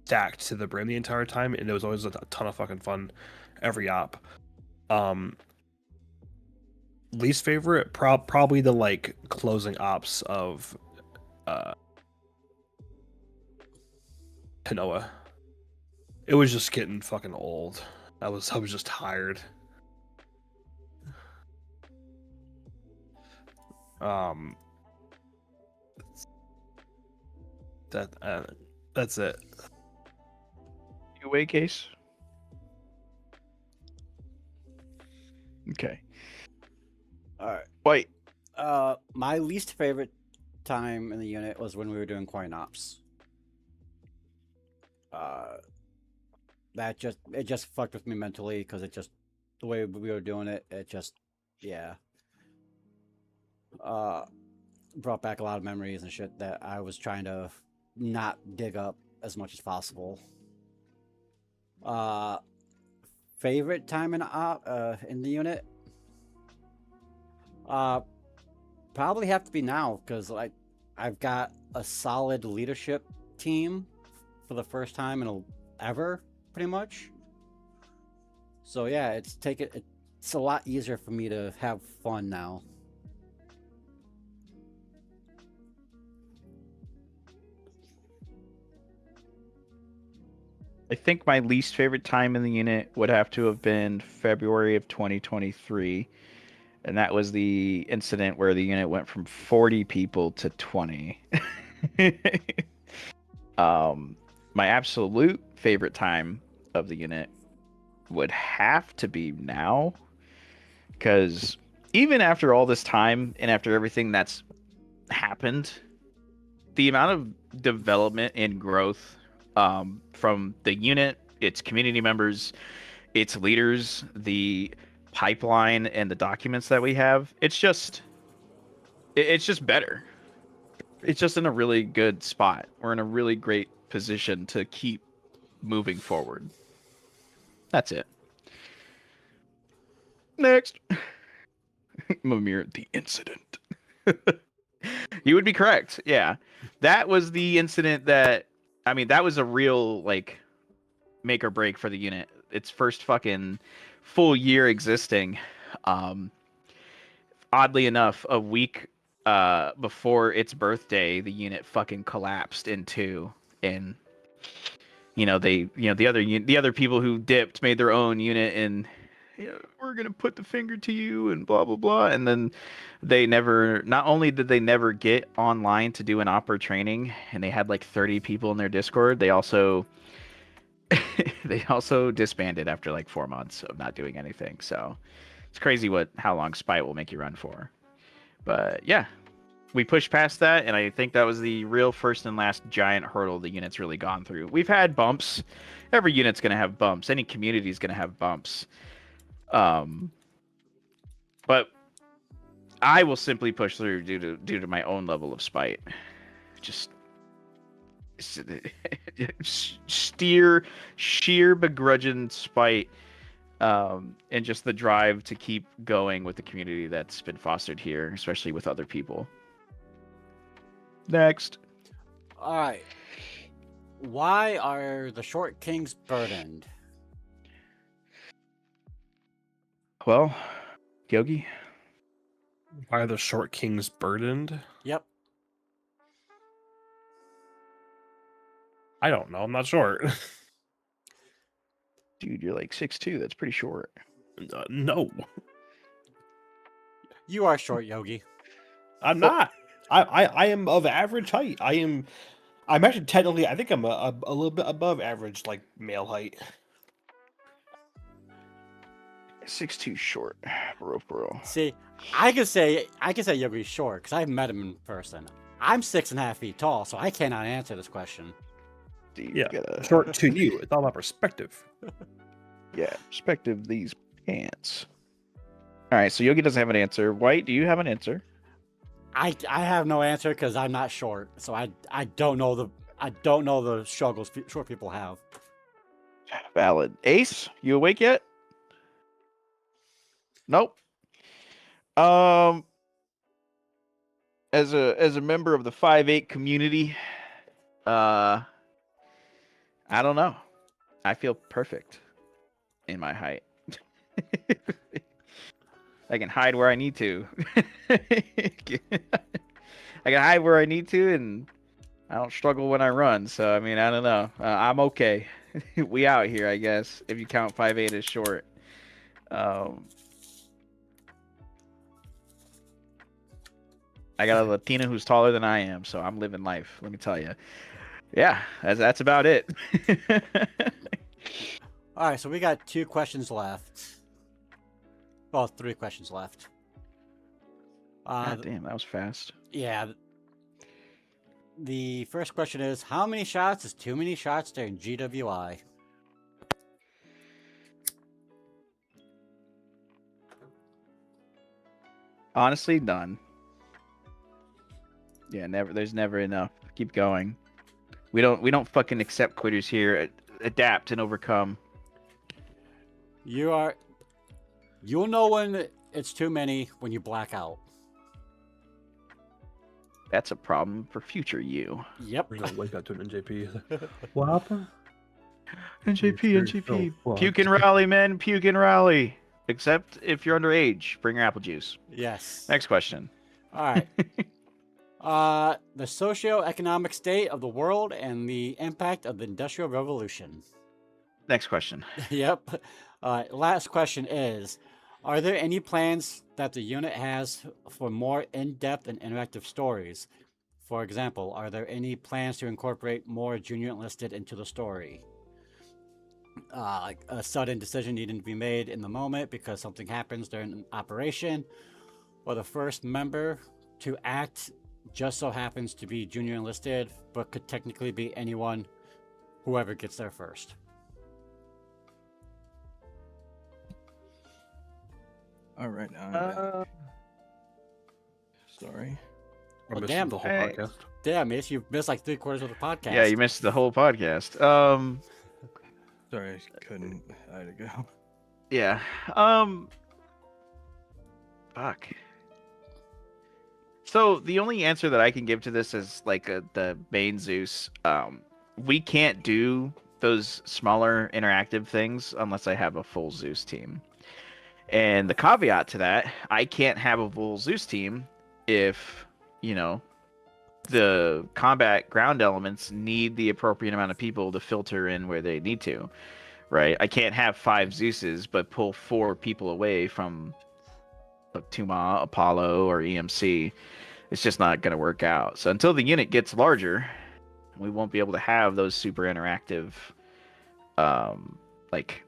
B: stacked to the brim the entire time, and it was always a ton of fucking fun every op. Least favorite, probably the like closing ops of Kanoa. It was just getting fucking old. I was just tired. That's it.
D: You awake, Ace? Okay.
A: All right.
D: White.
A: My least favorite time in the unit was when we were doing coin ops. Uh, it just fucked with me mentally because it just the way we were doing it. It just yeah. Uh, Brought back a lot of memories and shit that I was trying to not dig up as much as possible. Uh, Favorite time in the unit? Uh, Probably have to be now because I've got a solid leadership team for the first time ever, pretty much. So yeah, it's a lot easier for me to have fun now.
D: I think my least favorite time in the unit would have to have been February of 2023, and that was the incident where the unit went from 40 people to 20. My absolute favorite time of the unit would have to be now, because even after all this time and after everything that's happened, the amount of development and growth from the unit, its community members, its leaders, the pipeline, and the documents that we have, it's just better. It's just in a really good spot. We're in a really great position to keep moving forward. That's it. Next. Mimir, the incident. You would be correct. Yeah. That was the incident that, I mean, that was a real, like, make or break for the unit. Its first fucking full year existing. Oddly enough, a week before its birthday, the unit fucking collapsed in two. And, the other people who dipped made their own unit and, we're going to put the finger to you and blah, blah, blah. And then not only did they never get online to do an opera training, and they had like 30 people in their Discord, they also disbanded after like 4 months of not doing anything. So it's crazy how long spite will make you run for. But yeah, we pushed past that, and I think that was the real first and last giant hurdle the unit's really gone through. We've had bumps. Every unit's going to have bumps. Any community is going to have bumps. But I will simply push through due to my own level of spite. Just sheer begrudging spite, and just the drive to keep going with the community that's been fostered here, especially with other people. Next.
A: All right. Why are the short kings burdened?
D: Well, Yogi?
B: Why are the short kings burdened?
A: Yep.
B: I don't know. I'm not short.
D: Dude, you're like 6'2". That's pretty short.
B: No,
A: You are short, Yogi.
B: I'm not. I am of average height. I'm actually technically, I think I'm a little bit above average, like male height.
D: 6'2" short. Bro.
A: See, I can say Yogi's short because I've met him in person. I'm 6.5 feet tall, so I cannot answer this question.
D: Dude,
B: Yeah, short to you. It's all about perspective.
D: Yeah, perspective these pants. All right, so Yogi doesn't have an answer. White, do you have an answer?
A: I have no answer because I'm not short, so I don't know the struggles short people have.
D: Valid. Ace, you awake yet? Nope. As a member of the 5'8" community, I don't know. I feel perfect in my height. I can hide where I need to. I can hide where I need to, and I don't struggle when I run. So, I mean, I don't know. I'm okay. We out here, I guess, if you count 5'8" as short. I got a Latina who's taller than I am, so I'm living life, let me tell you. Yeah, that's about it.
A: All right, so we got 2 questions left. Well, 3 questions left.
D: God damn, that was fast.
A: Yeah. The first question is, how many shots is too many shots during GWI?
D: Honestly, none. Yeah, never. There's never enough. Keep going. We don't fucking accept quitters here. Adapt and overcome.
A: You'll know when it's too many when you black out.
D: That's a problem for future you.
A: Yep.
B: We're gonna wake up to an NJP. What happened?
D: NJP,
B: You're
D: NJP.
B: so fucked.
D: Puke and rally, men. Puke and rally. Except if you're underage, bring your apple juice.
A: Yes.
D: Next question.
A: All right. The socio-economic state of the world and the impact of the Industrial Revolution.
D: Next question.
A: Yep. Last question is, are there any plans that the unit has for more in-depth and interactive stories? For example, are there any plans to incorporate more junior enlisted into the story? Like a sudden decision needing to be made in the moment because something happens during an operation, or the first member to act just so happens to be junior enlisted, but could technically be anyone, whoever gets there first.
C: All right. Sorry.
B: I missed
A: damn.
B: the whole
D: Hey.
B: podcast.
A: Damn, Mace, you've missed like 3/4 of the podcast.
D: Yeah, you missed the whole podcast.
C: Sorry, I couldn't. I had to go.
D: Yeah. Fuck. So the only answer that I can give to this is like the main Zeus. We can't do those smaller interactive things unless I have a full Zeus team. And the caveat to that, I can't have a full Zeus team if, the combat ground elements need the appropriate amount of people to filter in where they need to, right? I can't have 5 Zeuses but pull 4 people away from Tuma, Apollo, or EMC. It's just not going to work out. So until the unit gets larger, we won't be able to have those super interactive, like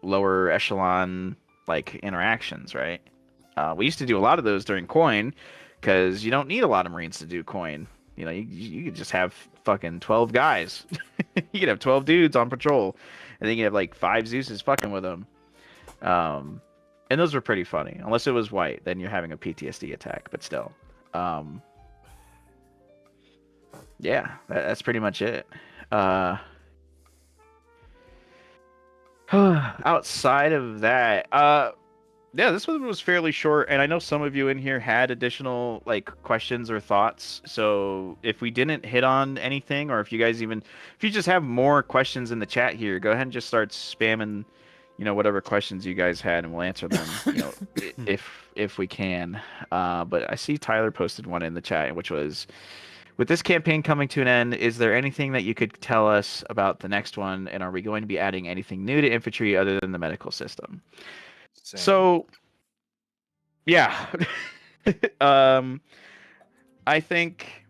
D: lower echelon like interactions, right? We used to do a lot of those during Coin because you don't need a lot of Marines to do Coin. You could just have fucking 12 guys. You could have 12 dudes on patrol, and then you have like 5 Zeuses fucking with them. And those were pretty funny. Unless it was white, then you're having a PTSD attack. But still, yeah, that's pretty much it. Outside of that, yeah, this one was fairly short, and I know some of you in here had additional like questions or thoughts. So if we didn't hit on anything, or if you just have more questions in the chat here, go ahead and just start spamming, whatever questions you guys had, and we'll answer them, if we can. But I see Tyler posted one in the chat, which was, with this campaign coming to an end, is there anything that you could tell us about the next one, and are we going to be adding anything new to infantry other than the medical system?
C: Same.
D: So, yeah. I think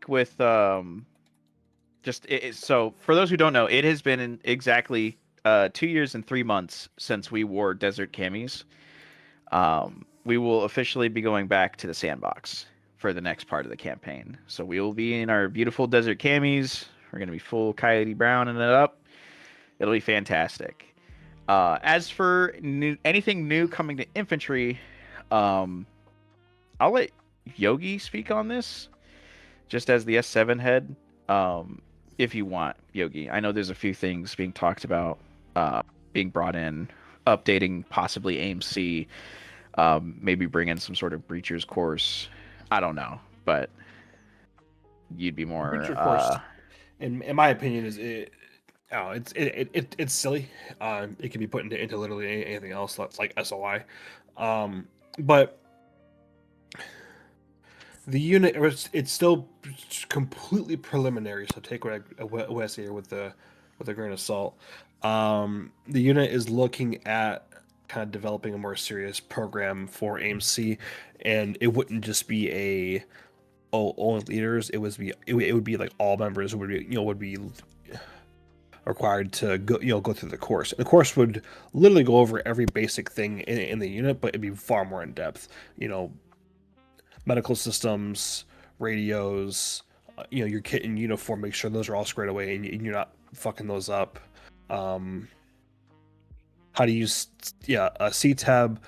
D: with so for those who don't know, it has been exactly 2 years and 3 months since we wore desert camis. We will officially be going back to the Sandbox for the next part of the campaign. So we will be in our beautiful desert camis. We're going to be full Coyote Browning it up. It'll be fantastic. As for anything new coming to infantry, I'll let Yogi speak on this, just as the S7 head, if you want, Yogi. I know there's a few things being talked about, being brought in, updating possibly AMC, maybe bring in some sort of breachers course. I don't know, but you'd be more.
B: Breacher course, in my opinion, it's silly. It can be put into literally anything else that's like SOI. But the unit, it's still completely preliminary, so take what I say here with a grain of salt. The unit is looking at kind of developing a more serious program for AMC, and it wouldn't just be only leaders. It would be like all members would be required to go through the course. The course would literally go over every basic thing in the unit, but it'd be far more in depth. Medical systems, radios, your kit and uniform. Make sure those are all squared away and you're not fucking those up. How to use a C-tab,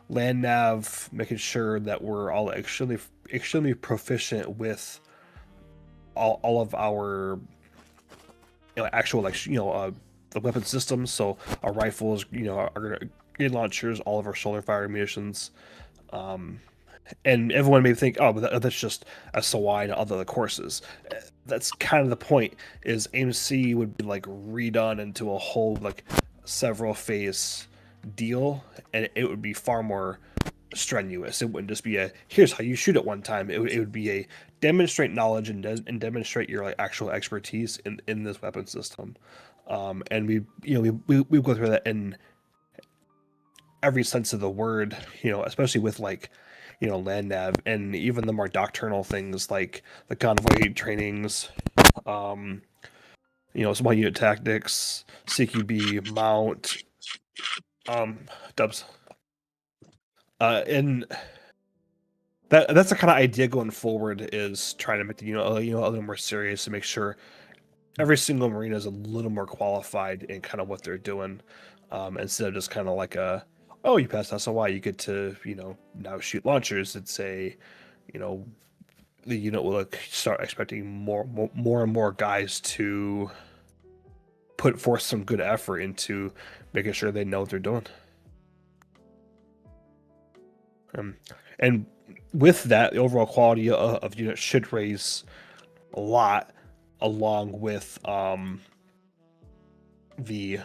B: land nav, making sure that we're all extremely proficient with all of our actual the weapon systems. So our rifles, our grenade launchers, all of our solar fire munitions. And everyone may think, oh, but that's just a SOI to other courses. That's kind of the point. Is AMC would be like redone into a whole several phase deal, and it would be far more strenuous. It wouldn't just be a here's how you shoot at one time. It would be a demonstrate knowledge and demonstrate your actual expertise in this weapon system. And we go through that in every sense of the word. Especially with land nav and even the more doctrinal things like the convoy trainings, small unit tactics, CQB, mount, dubs. And that's the kind of idea going forward, is trying to make the unit a little more serious to make sure every single Marine is a little more qualified in kind of what they're doing, instead of just kind of like you passed SOI, you get to now shoot launchers. It's the unit will start expecting more and more guys to put forth some good effort into making sure they know what they're doing. And with that, the overall quality of units should raise a lot, along with the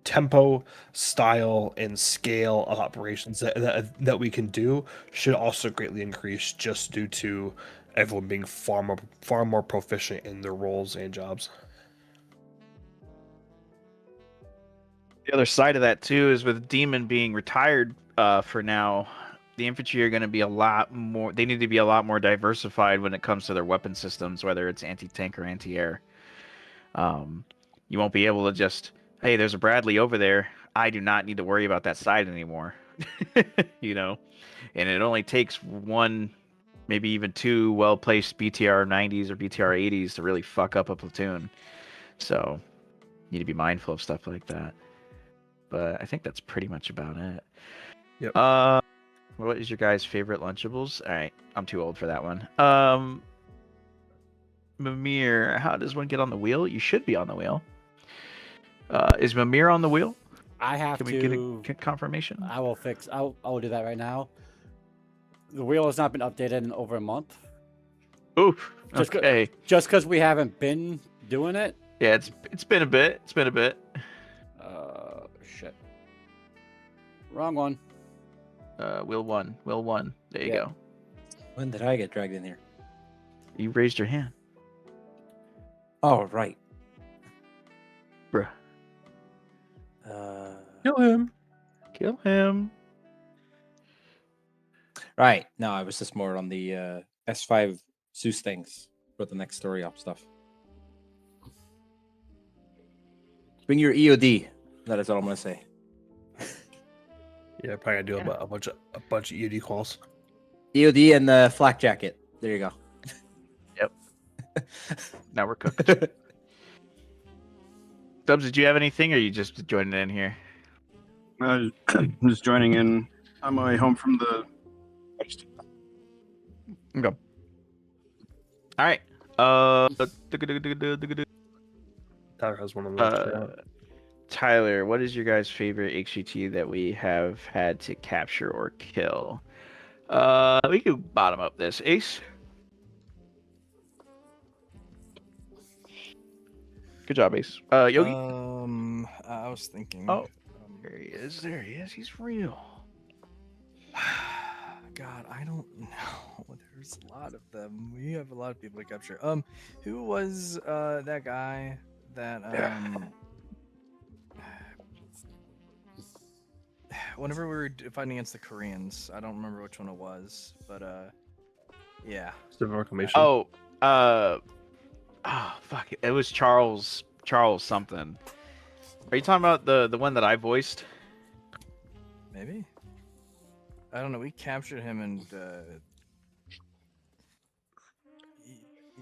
B: tempo, style, and scale of operations that we can do should also greatly increase, just due to everyone being far more proficient in their roles and jobs.
D: The other side of that too is with Demon being retired for now, the infantry are going to be a lot more. They need to be a lot more diversified when it comes to their weapon systems, whether it's anti-tank or anti-air. You won't be able to just, hey, there's a Bradley over there, I do not need to worry about that side anymore. And it only takes one, maybe even two well-placed BTR 90s or BTR 80s to really fuck up a platoon. So you need to be mindful of stuff like that. But I think that's pretty much about it.
B: Yep.
D: What is your guys' favorite Lunchables? All right, I'm too old for that one. Mimir, how does one get on the wheel? You should be on the wheel. Is Mimir on the wheel?
A: I have
D: Can
A: to.
D: we get a confirmation?
A: I will fix. I will do that right now. The wheel has not been updated in over a month.
D: Oof.
A: Just
D: Okay.
A: Just because we haven't been doing it.
D: Yeah, it's been a bit. It's been a bit.
A: Shit. Wrong one.
D: Will one. There you go.
E: When did I get dragged in here?
D: You raised your hand.
E: Oh, right.
D: Bruh.
B: Kill him.
D: Kill him.
E: Right. No, I was just more on the S5 Zeus things for the next story up stuff. Bring your EOD. That is all I'm gonna say.
B: Yeah, probably gonna do a bunch of EOD calls.
E: EOD and the flak jacket. There you go.
D: Yep. Now we're cooked. Dubs, did you have anything, or are you just joining in here?
F: I'm just joining in on my way home from the.
D: Okay. All right.
B: Tyler has one of those.
D: Tyler, what is your guys' favorite HCT that we have had to capture or kill? We can bottom up this. Ace? Good job, Ace. Yogi?
C: I was thinking.
D: Oh, there he is. There he is. He's real.
C: God, I don't know. There's a lot of them. We have a lot of people to capture. Who was that guy that whenever we were fighting against the Koreans, I don't remember which one it was, but yeah.
B: Civil Reclamation.
D: Oh, fuck it. It was Charles Charles something. Are you talking about the one that I voiced?
C: Maybe. I don't know. We captured him and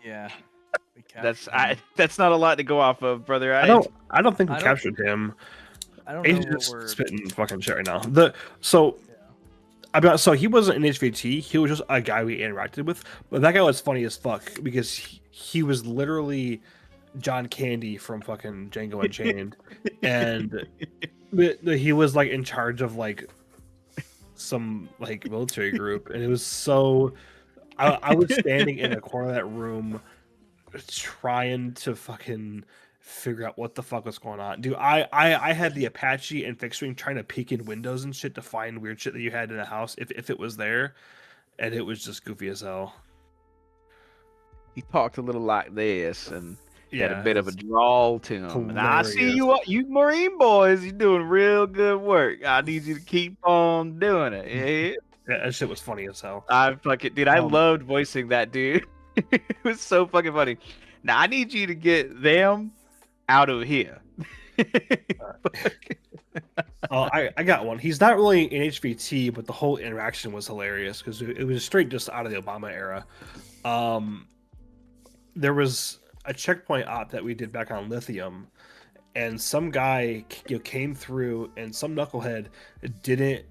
C: yeah, we captured him.
D: That's not a lot to go off of, brother.
B: I don't think we
C: I don't-
B: captured him.
C: I don't know
B: He's
C: what
B: just
C: we're.
B: spitting fucking shit right now. So he wasn't an HVT. He was just a guy we interacted with. But that guy was funny as fuck because he was literally John Candy from fucking Django Unchained, and he was like in charge of like some like military group, and it was so. I was standing in a corner of that room, trying to fucking figure out what the fuck was going on. Dude, I had the Apache and fixed wing trying to peek in windows and shit to find weird shit that you had in the house if it was there, and it was just goofy as hell.
D: He talked a little like this, and he had a bit of a
B: it's
D: drawl to him. And I see
B: hilarious.
D: you Marine boys, you're doing real good work. I need you to keep on doing it. Yeah.
B: Yeah, that shit was funny as hell.
D: I fucking dude, I
B: Um,
D: loved voicing that dude. It was so fucking funny. Now I need you to get them out of here.
B: Oh, I got one. He's not really an HVT, but the whole interaction was hilarious because it was straight just out of the Obama era. There was a checkpoint op that we did back on Lithium, and some guy came through, and some knucklehead didn't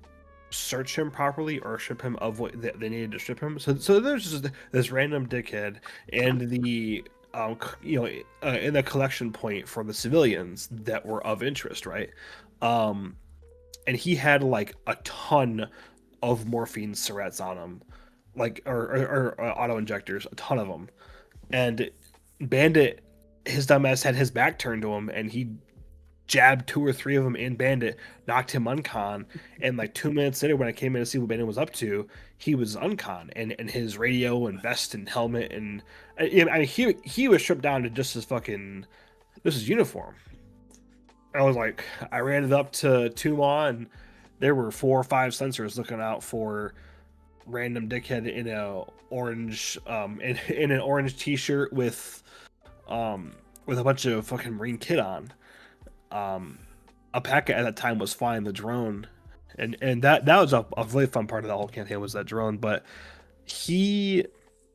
B: search him properly or strip him of what they needed to strip him. So there's just this random dickhead and the in the collection point for the civilians that were of interest, right? And he had like a ton of morphine syrettes on him, like or auto injectors, a ton of them. And Bandit, his dumbass had his back turned to him, and he jabbed 2 or 3 of them in Bandit, knocked him uncon, and like 2 minutes later, when I came in to see what Bandit was up to, he was uncon, and his radio and vest and helmet, and I mean he was stripped down to just his uniform. I was like, I ran it up to Tuma, and there were 4 or 5 sensors looking out for random dickhead in a orange in an orange t-shirt with a bunch of fucking Marine kit on. Alpaca at that time was flying the drone, and that was a really fun part of the whole campaign was that drone. But he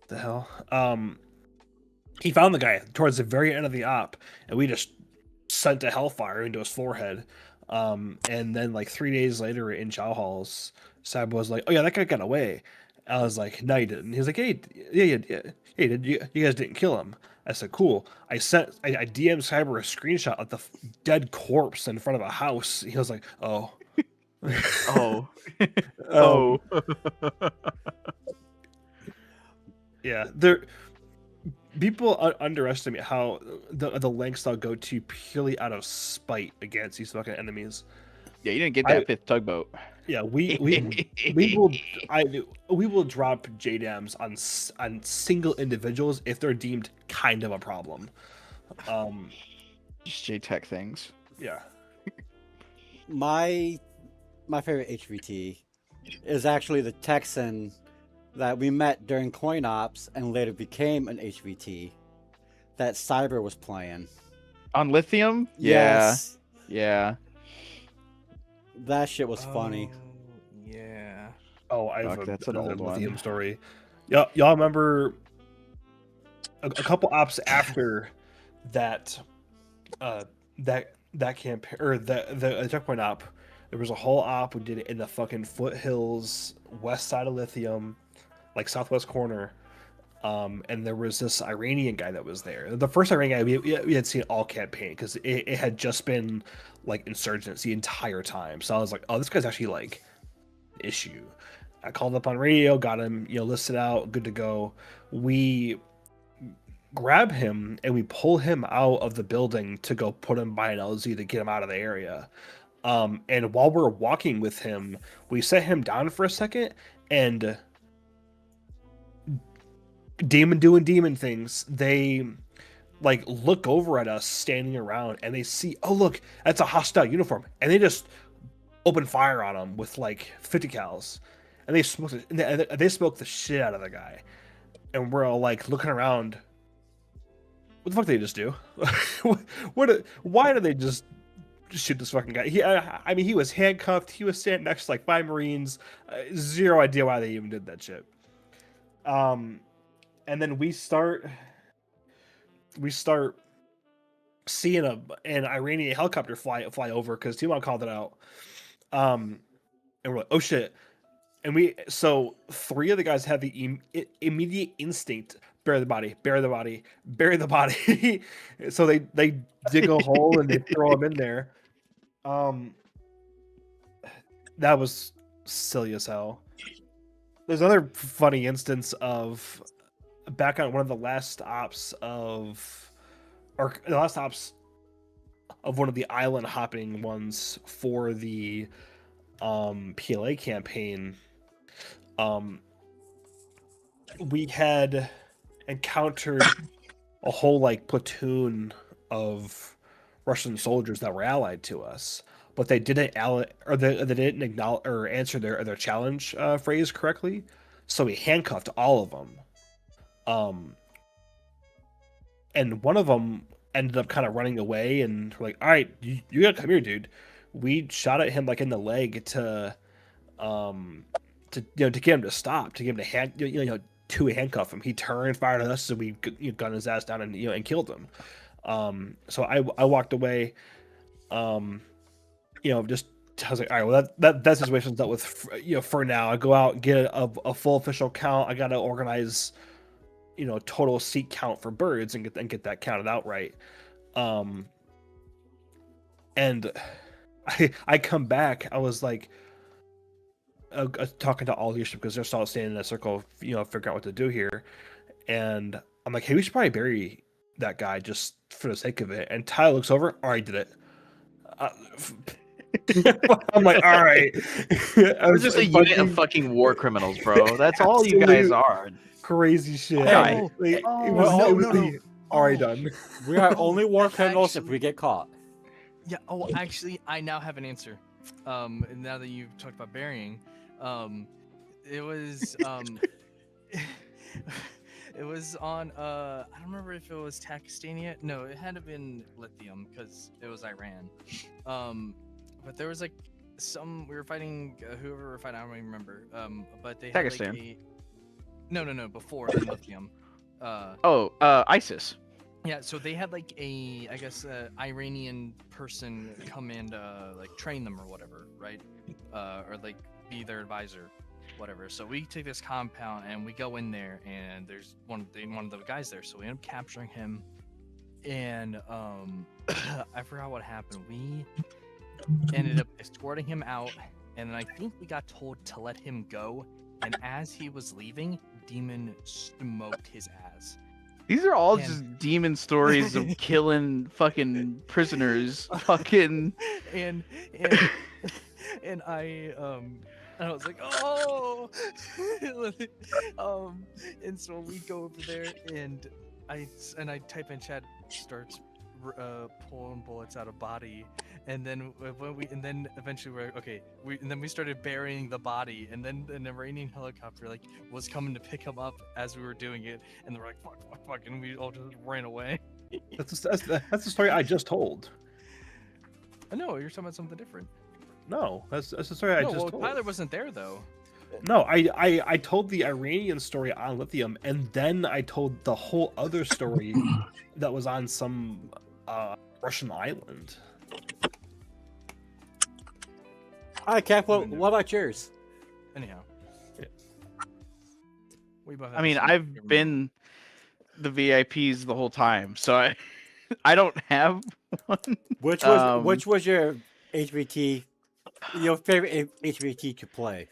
B: found the guy towards the very end of the op, and we just sent a hellfire into his forehead. And then like 3 days later in Chow Halls, Sab was like, "Oh yeah, that guy got away." I was like, "No, he didn't." He was like, "Hey, yeah. Hey, you guys didn't kill him?" I said, "Cool." I DM'd Cyber a screenshot of the dead corpse in front of a house. He was like, "Oh,
D: Oh. Oh.
B: Yeah." People underestimate how the lengths they'll go to purely out of spite against these fucking enemies.
D: Yeah, you didn't get that 5th tugboat.
B: Yeah, we will drop JDAMs on single individuals if they're deemed kind of a problem.
D: Just JTech things.
B: Yeah.
A: My favorite HVT is actually the Texan that we met during coin ops and later became an HVT that Cyber was playing.
D: On Lithium?
A: Yes.
D: Yeah.
A: That shit was funny.
C: Yeah.
B: Oh, I have
D: Fuck, that's an
B: another
D: old one.
B: Lithium story. Y'all remember a couple ops after that that campaign or the checkpoint op. There was a whole op we did it in the fucking foothills west side of Lithium, like southwest corner. And there was this Iranian guy that was there. The first Iranian guy we had seen all campaign because it had just been like insurgents the entire time. So I was like, oh, this guy's actually like an issue. I called up on radio, got him, listed out, good to go. We grab him and we pull him out of the building to go put him by an LZ to get him out of the area. And while we're walking with him, we set him down for a second and demon doing demon things. They like look over at us standing around and they see, oh look, that's a hostile uniform, and they just open fire on him with like 50 cals, and they smoked the shit out of the guy. And we're all like looking around, what the fuck did they just do? Why did they just shoot this fucking guy? I mean, he was handcuffed. He was standing next to like 5 Marines. Zero idea why they even did that shit. And then we start seeing an Iranian helicopter fly over because Timon called it out. And we're like, oh shit. And so 3 of the guys have the immediate instinct: bury the body, bury the body, bury the body. So they dig a hole and they throw him in there. That was silly as hell. There's another funny instance of back on one of the last ops of one of the island hopping ones for the PLA campaign. We had encountered a whole like platoon of Russian soldiers that were allied to us, but they didn't they didn't acknowledge or answer their challenge phrase correctly, so we handcuffed all of them. And one of them ended up kind of running away, and we're like, all right, you gotta come here, dude. We shot at him like in the leg to get him to stop, to get him to handcuff him. He turned, fired at us, so we gunned his ass down and killed him. So I walked away. Just I was like, all right, well that situation's dealt with for now. I go out and get a full official count. I gotta organize total seat count for birds and get that counted out right. And I come back. I was like talking to all leadership because they're still standing in a circle, figure out what to do here. And I'm like, hey, we should probably bury that guy just for the sake of it. And Ty looks over. All right, did it. I'm like, all right.
D: We're just a unit of fucking war criminals, bro. That's all you guys are.
B: Crazy shit.
A: Hey,
B: It
A: no,
B: was
A: no.
B: already done.
A: We are only war criminals if we get caught.
C: Yeah. Oh, actually, I now have an answer. And now that you've talked about burying, it was it was on I don't remember if it was Takistania. No, it had to been lithium because it was Iran. But there was like we were fighting whoever we were fighting. I don't even remember. But they had
D: Takistan.
C: like no before the lithium.
D: ISIS.
C: Yeah, so they had like I guess Iranian person come and like train them or whatever, right? Or like be their advisor, whatever. So we take this compound and we go in there, and there's one of the guys there. So we end up capturing him, and I forgot what happened. We ended up escorting him out, and then I think we got told to let him go. And as he was leaving, Demon smoked his ass.
D: These are all just demon stories of killing fucking prisoners. Fucking
C: and I was like, oh, and so we go over there, and I type in chat, starts pulling bullets out of body, and then eventually we're okay. We started burying the body, and then an Iranian helicopter was coming to pick him up as we were doing it, and they're like fuck, and we all just ran away.
B: That's the story I just told.
C: I know you're talking about something different.
B: No, that's the story I just told.
C: Tyler wasn't there though.
B: No, I told the Iranian story on lithium, and then I told the whole other story that was on some Russian island.
A: All right, Cap. What about yours?
C: Anyhow,
B: Yeah.
C: we both.
D: I mean, I've been the VIPs the whole time, so I don't have one.
A: Which was your HBT, your favorite HBT to play?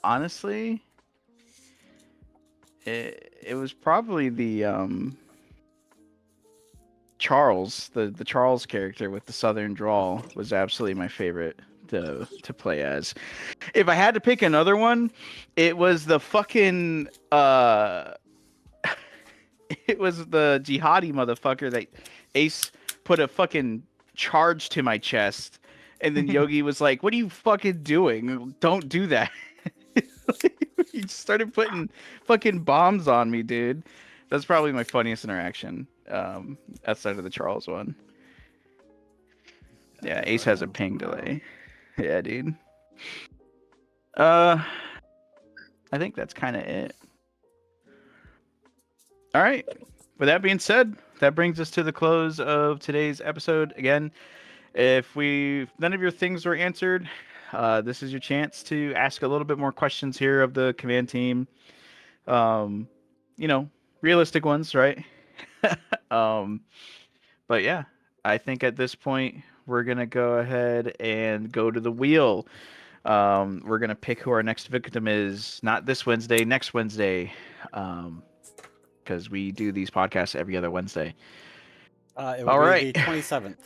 D: Honestly, it was probably the Charles, the Charles character with the southern drawl was absolutely my favorite to play as. If I had to pick another one, it was the fucking it was the jihadi motherfucker that Ace put a fucking charge to my chest, and then Yogi was like, "What are you fucking doing? Don't do that." He started putting fucking bombs on me, dude. That's probably my funniest interaction, outside of the Charles one. Yeah, Ace has a ping delay. Yeah, dude. I think that's kind of it. All right. With that being said, that brings us to the close of today's episode. Again, if none of your things were answered, this is your chance to ask a little bit more questions here of the command team. You know, realistic ones, right? But yeah, I think at this point we're gonna go ahead and go to the wheel. We're gonna pick who our next victim is. Not this Wednesday, next Wednesday, because we do these podcasts every other Wednesday.
A: It
D: All
A: will
D: right.
A: be the 27th.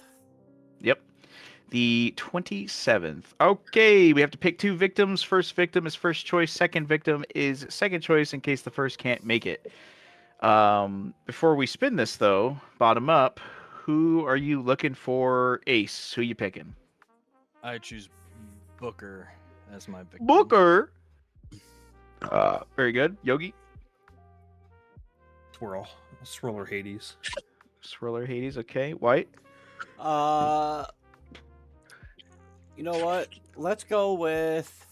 D: Yep. The 27th. Okay, we have to pick two victims. First victim is first choice. Second victim is second choice in case the first can't make it. Before we spin this, though, bottom up, who are you looking for? Ace, who you picking?
C: I choose Booker as my victim.
D: Booker. Very good. Yogi.
B: Swirler Hades.
D: Swirler Hades. Okay. White.
A: You know what? Let's go with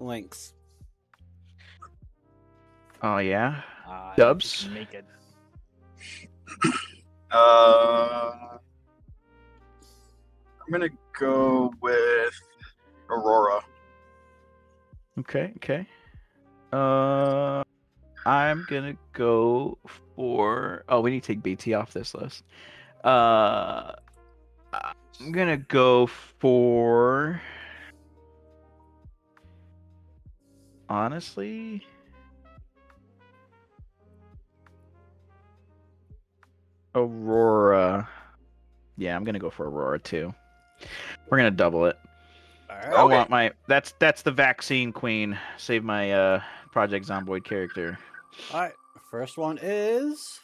A: Lynx.
D: Oh yeah.
C: I
D: Dubs?
C: Make it.
F: I'm gonna go with Aurora.
D: Okay. Okay. I'm gonna go for. Oh, we need to take BT off this list. I'm gonna go for. Honestly, Aurora. Yeah, I'm gonna go for Aurora too. We're gonna double it. I want my. That's the vaccine queen. Save my Project Zomboid character.
A: All right. First one is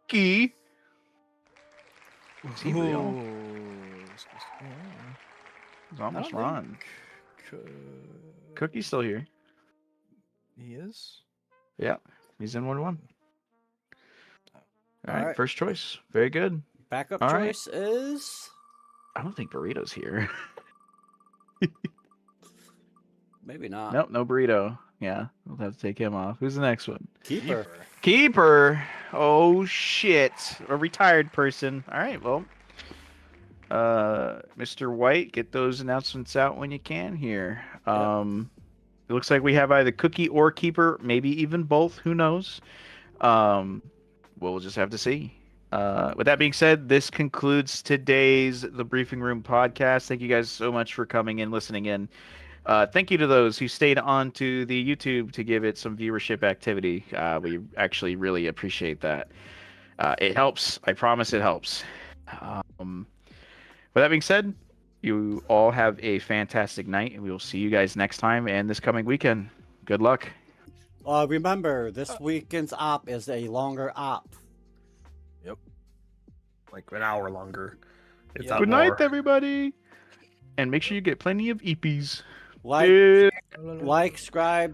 D: Key. Is he real?
C: Ooh,
D: He's
C: I
D: almost
C: don't
D: Ron.
C: think,
D: Cookie's still here.
C: He is.
D: Yeah, he's in 1-1. All right,
A: Alright.
D: first choice. Very good.
A: backup
D: All right.
A: choice is
D: I don't think Burrito's here.
A: maybe not.
D: Nope, no Burrito. Yeah, we'll have to take him off. Who's the next one?
A: Keeper.
D: Keeper. Oh shit, a retired person. All right, well, Mr. White, get those announcements out when you can here. It looks like we have either Cookie or Keeper, maybe even both. Who knows? We'll just have to see. With that being said, this concludes today's The Briefing Room podcast. Thank you guys so much for coming in, listening in. Thank you to those who stayed on to the YouTube to give it some viewership activity. We actually really appreciate that. It helps. I promise it helps. With that being said, you all have a fantastic night, and we will see you guys next time and this coming weekend. Good luck.
A: Remember, this weekend's op is a longer op.
B: Like an hour longer. If
A: Yeah.
B: not
D: Good
B: more.
D: night, everybody. And make sure you get plenty of EPs.
A: Like,
D: Yeah.
A: like, subscribe,